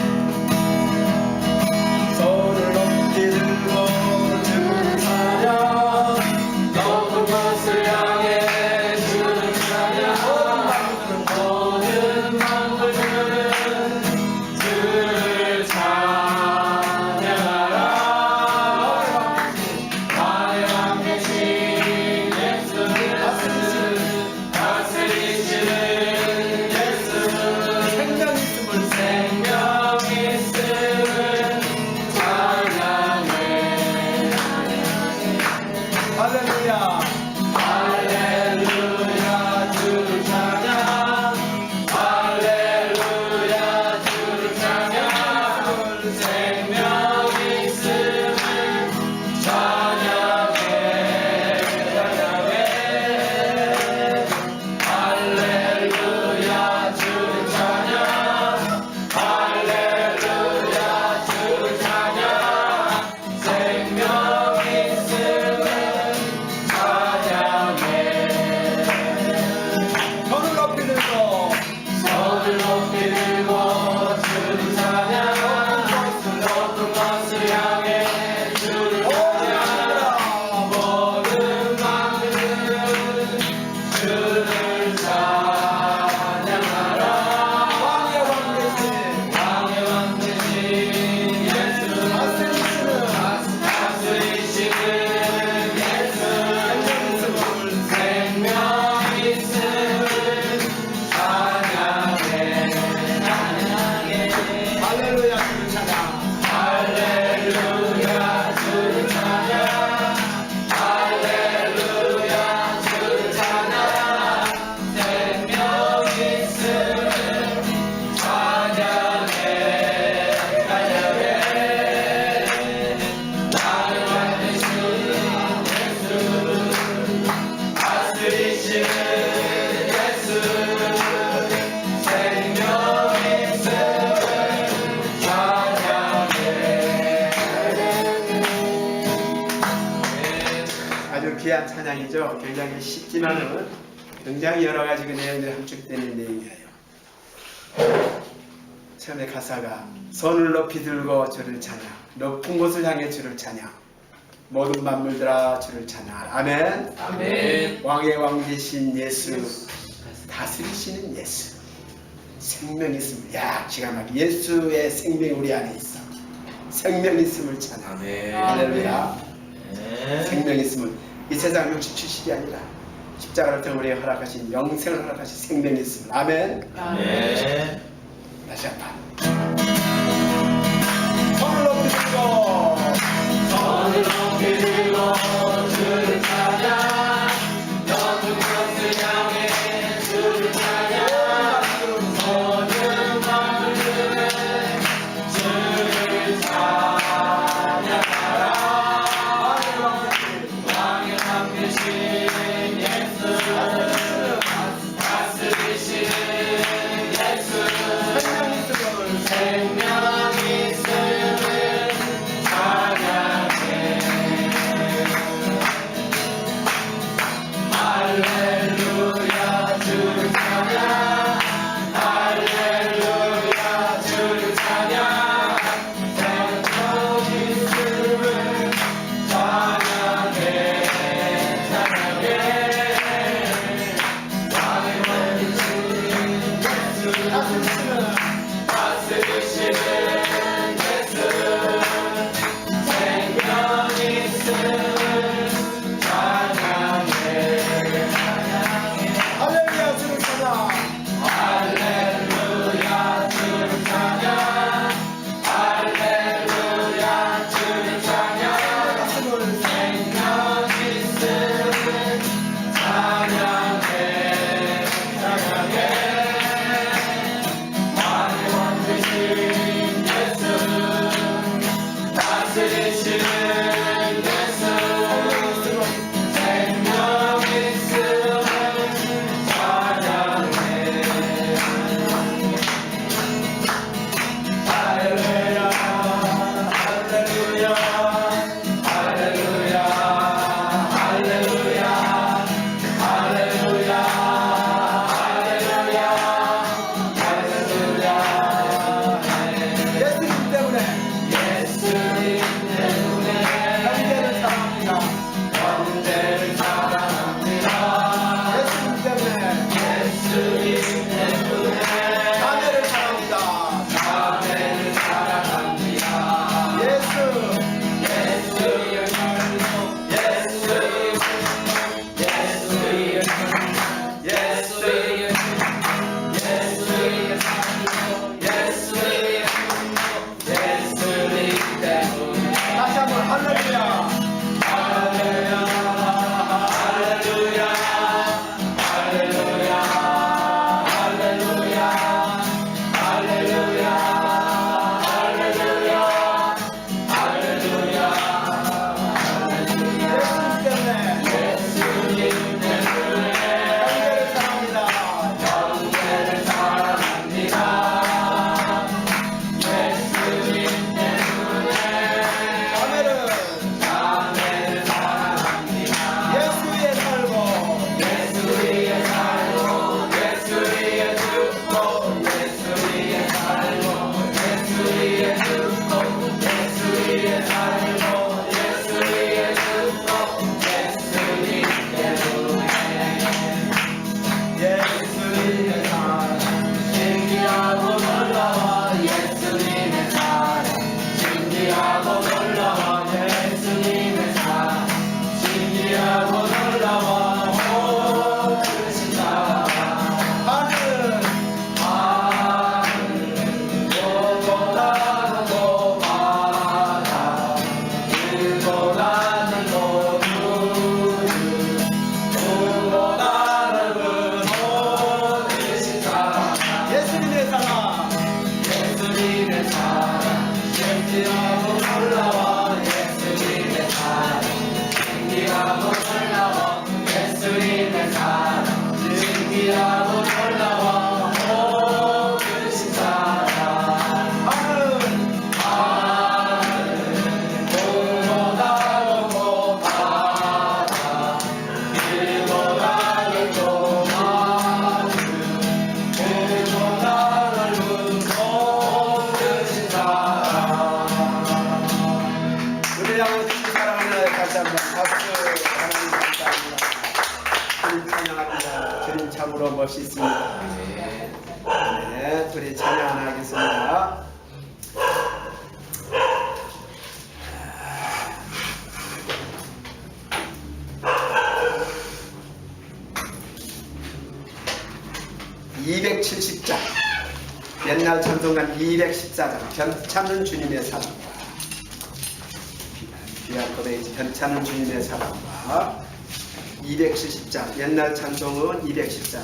손을 높이 들고 주를 찬양 높은 곳을 향해 주를 찬양 모든 만물들은 주를 찬양하라 만에 왕 계신 예수는 다스리시는 예수는 생명 있음을 생명 있으니 귀한 찬양이죠. 굉장히 쉽지만은 굉장히 여러 가지 그 내용들이 함축되는 내용이에요. 처음에 가사가 손을 높이 들고 주를 찬양, 높은 곳을 향해 주를 찬양, 모든 만물들아 주를 찬양하라. 아멘. 아멘. 왕의 왕 되신 예수, 다스리시는 예수, 생명 있음을, 야 기가 막히게 예수의 생명이 우리 안에 있어. 생명 있음을 찬양. 아멘. 할렐루야. 네. 생명 있음을, 이 세상 67이 아니라 십자가를 통해 우리에게 허락하신 영생을 허락하신 생명 있음을. 아멘. 네. 다시 한번 손을 높이 들고 손을 높이 들고 주를 찬양, 높은 곳을 향해 주를 찬양, 모든 만물들은 주를 찬양하라. 왕의 왕 되신 예수, 다스리시는 예수, 생명 있음을 찬양해. 할렐루야 주를 찬양, 할렐루야 주를 찬양, 생명 있음을 찬양해. 찬양해. 왕의 왕이신 예수, 다스리시는 예수, 생명 있음을 찬양해. 할렐루야 주를 찬양. 할렐루야 주를 찬양, 할렐루야 주를 찬양, 생명 있음을 찬양해. 찬양해. 왕의 왕 되신 예수, 다스리시는 예수, 생명 있음을 찬양해. 할렐루야, 할렐루야, 할렐루야, 할렐루야, 할렐루야, 할렐루야, 할렐루야. 예수님 때문에 예수님 때문에 형제를 사랑합니다. 형제를 사랑합니다. 예수님 때문에 예수님 때문에 자매를 사랑합니다. 자매를 사랑합니다. 예수 예수, 예수, 예수, 예수, 예수님 때문에. 다시 한번 할렐루야. 할렐루야, 할렐루야, 할렐루야, 할렐루야, 할렐루야, 할렐루야, 할렐루야. 예수님 때문에 예수님 때문에 형제를 사랑합니다. 형제를 사랑합니다. 예수님 때문에 자매를 자매를 사랑합니다. 예수 위에 살고 예수 위에 살고, 예수 위에 죽고, 예수 위에 살고, 예수 위에 죽고, 예수 위에 살고, 예수 위에 죽고, 예수님 때문에. 예수님의 사랑 신기하고 놀라워. 예수님의 사랑 신기하고 놀라워. 예수님의 사랑 신기하고 놀라워. 오 크시다. 하늘 하늘 보고다 보고마다 그보다 넓고 그보다 넓은 오 크시다. 예수님의 사랑 예수님의 사랑 신기하고 놀라워. 다시 한번 박수. 하나님 감사합니다. 주님 찬양합니다. 주님 참으로 멋있습니다. 네, 둘이 찬양하겠습니다. (270장) 옛날 찬송가 214장 변찮은 주님의 사랑과 귀한 고백이 변찮은 주님의 사랑과 270장 옛날 찬송은 214장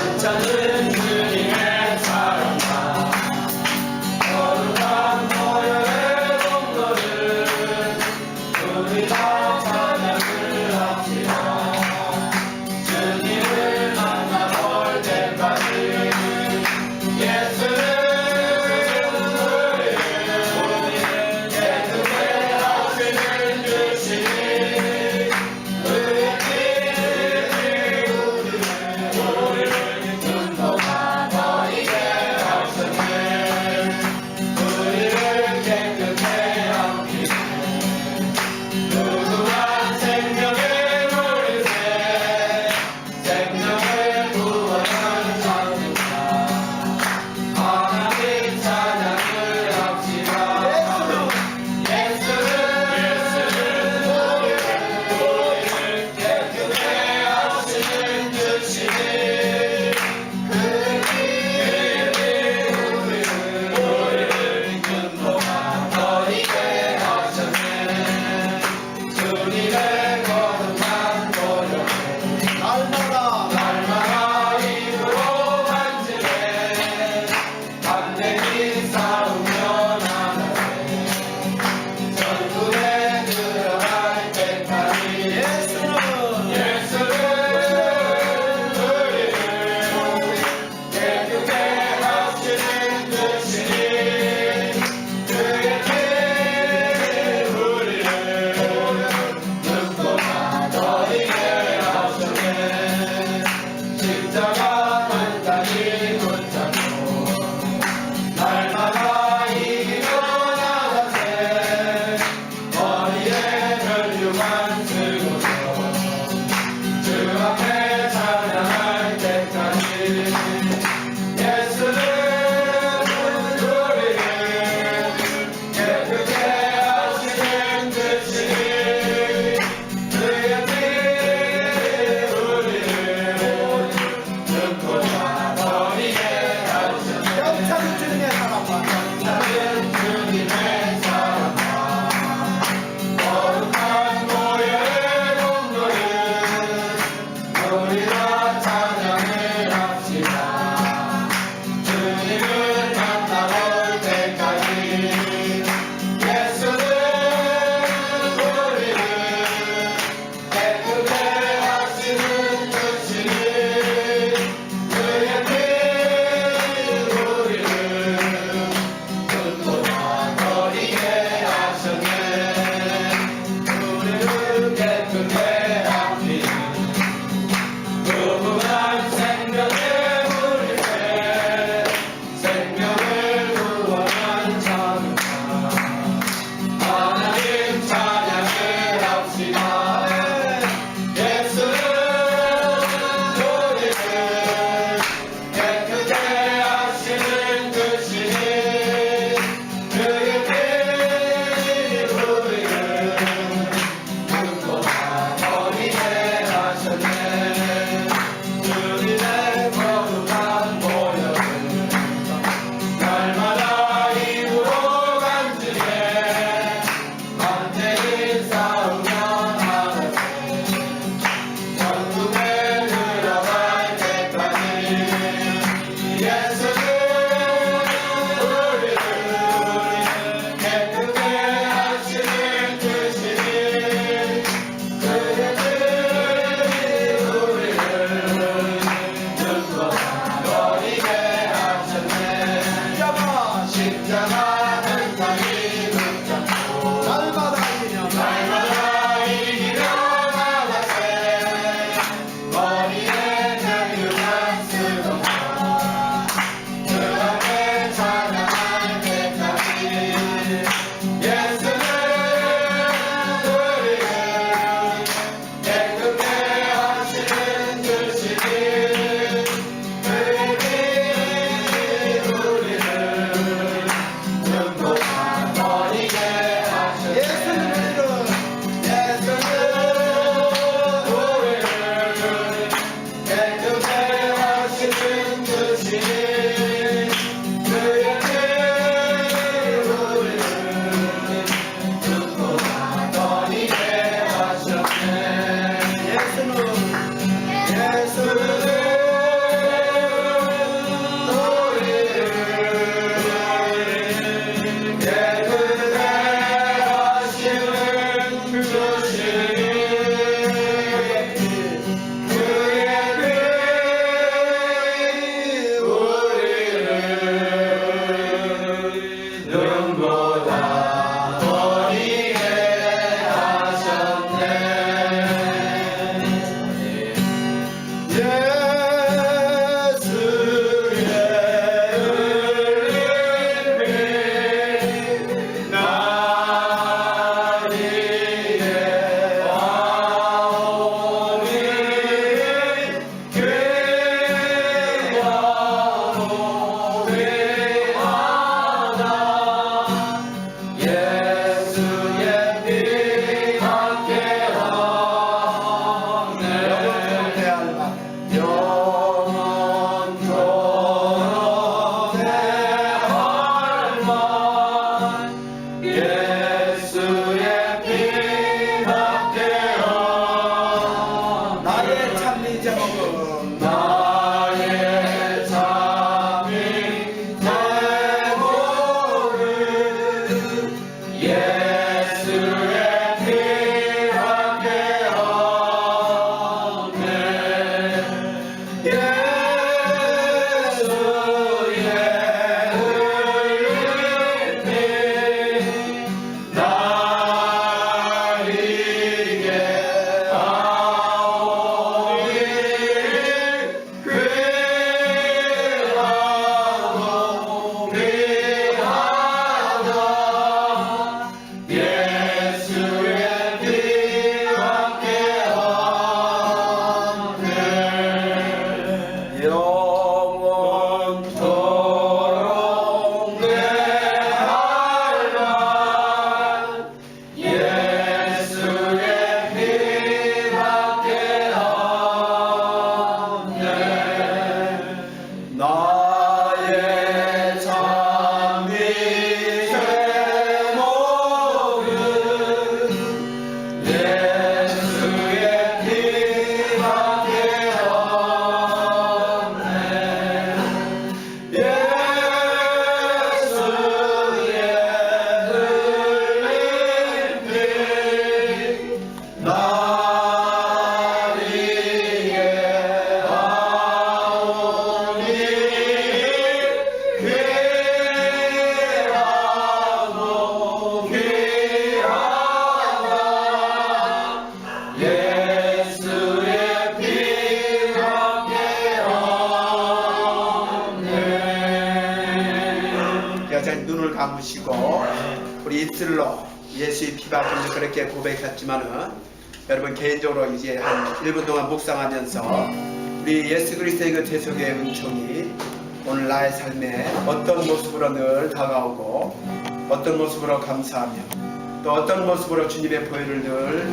괜찮은 주님의 사랑과 거룩한 보혈의 공로를 우리 다 찬양을 합시다. 주님을 만나볼 때까지 예수는 우리는 예수의 하시는 주시니 그의 길을 우리를 인도하 자기 눈을 감으시고 우리 입술로 예수의 피밖에 그렇게 고백했지만은 여러분 개인적으로 이제 한 1분 동안 묵상하면서 우리 예수 그리스도의 그 대속의 은총이 오늘 나의 삶에 어떤 모습으로 늘 다가오고 어떤 모습으로 감사하며 또 어떤 모습으로 주님의 보혈을 늘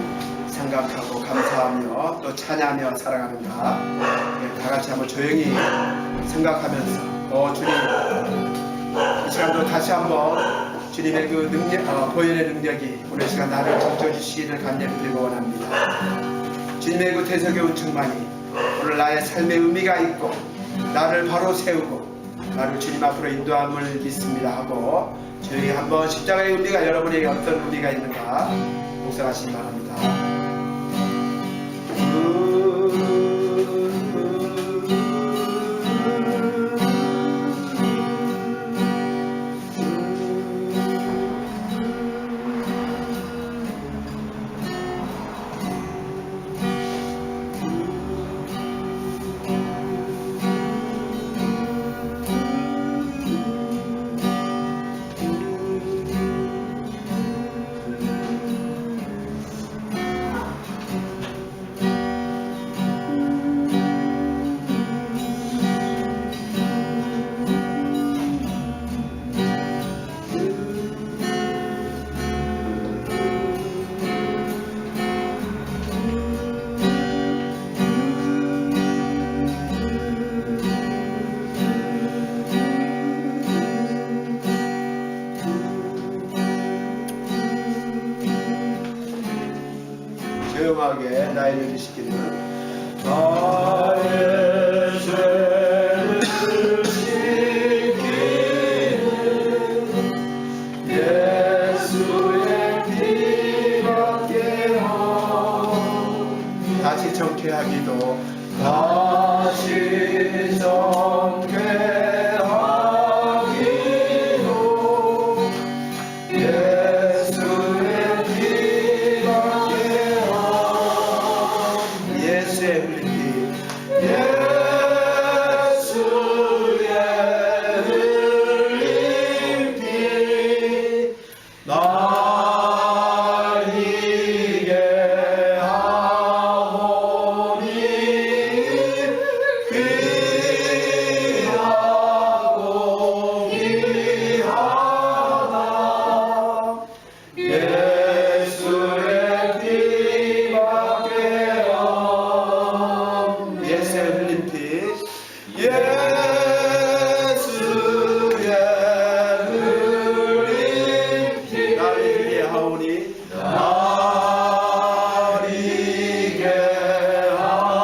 생각하고 감사하며 또 찬양하며 살아가는가 다 같이 한번 조용히 생각하면서 주님 이 시간도 다시 한번 주님의 그 능력, 보혈의 능력이 오늘 시간 나를 적셔주시기를 간절히 빌고 원합니다. 주님의 그 대속의 은총만이 오늘 나의 삶의 의미가 있고 나를 바로 세우고 나를 주님 앞으로 인도함을 믿습니다 하고 조용히 한번 십자가의 의미가 여러분에게 어떤 의미가 있는가 묵상하시기 바랍니다. 조용하게 나이를 지키는 나의 죄를 지키는 예수의 피밖에요. 다시 정쾌하기도 다시 정쾌하기도 예수의 예수의 흘린 피 예수의 흘린 피 날 이게 하오니 귀하고 귀하다 예수의 피밖에요. 예수의 흘린 피 예수의 흘린 피 나를 이게 하오니 나를 이게 하오니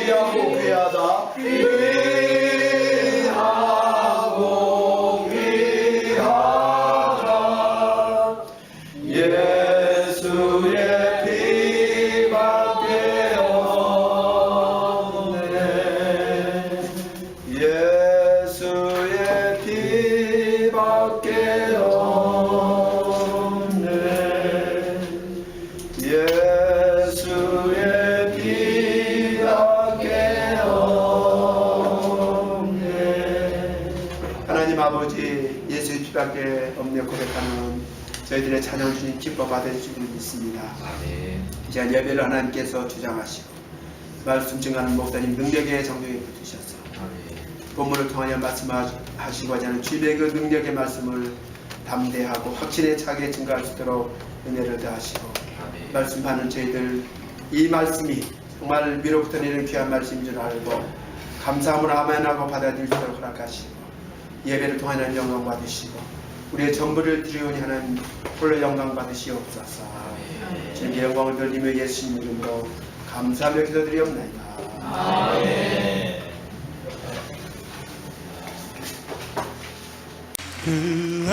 귀하고 귀하다 귀하고 귀하다 예수의 피밖에 없네. 예수의 피밖에 없네. 예수의 피밖에 없네. 하나님 아버지 예수의 피밖에 없네 고백하는 저희들의 찬양 주님 기뻐 받아주시기를 믿습니다. 이제 예배를 하나님께서 주장하시고 말씀 증하는 목사님 능력의 정령에 붙으셔서 본문을 통하여 말씀하시고자 하는 주님의 그 능력의 말씀을 담대하고 확신에 차게 증가할 수 있도록 은혜를 더하시고 말씀 받는 저희들 이 말씀이 정말 위로부터 내리는 귀한 말씀인 줄 알고 감사함으로 아멘하고 받아들일 수 있도록 허락하시고 예배를 통하여 하나님 영광 받으시고 우리의 전부를 드리오니 하나님 홀로 영광 받으시옵소서. 주님의 영광을 돌리며 예수님 이름으로 감사하며 기도드리옵나이다. 아멘. 그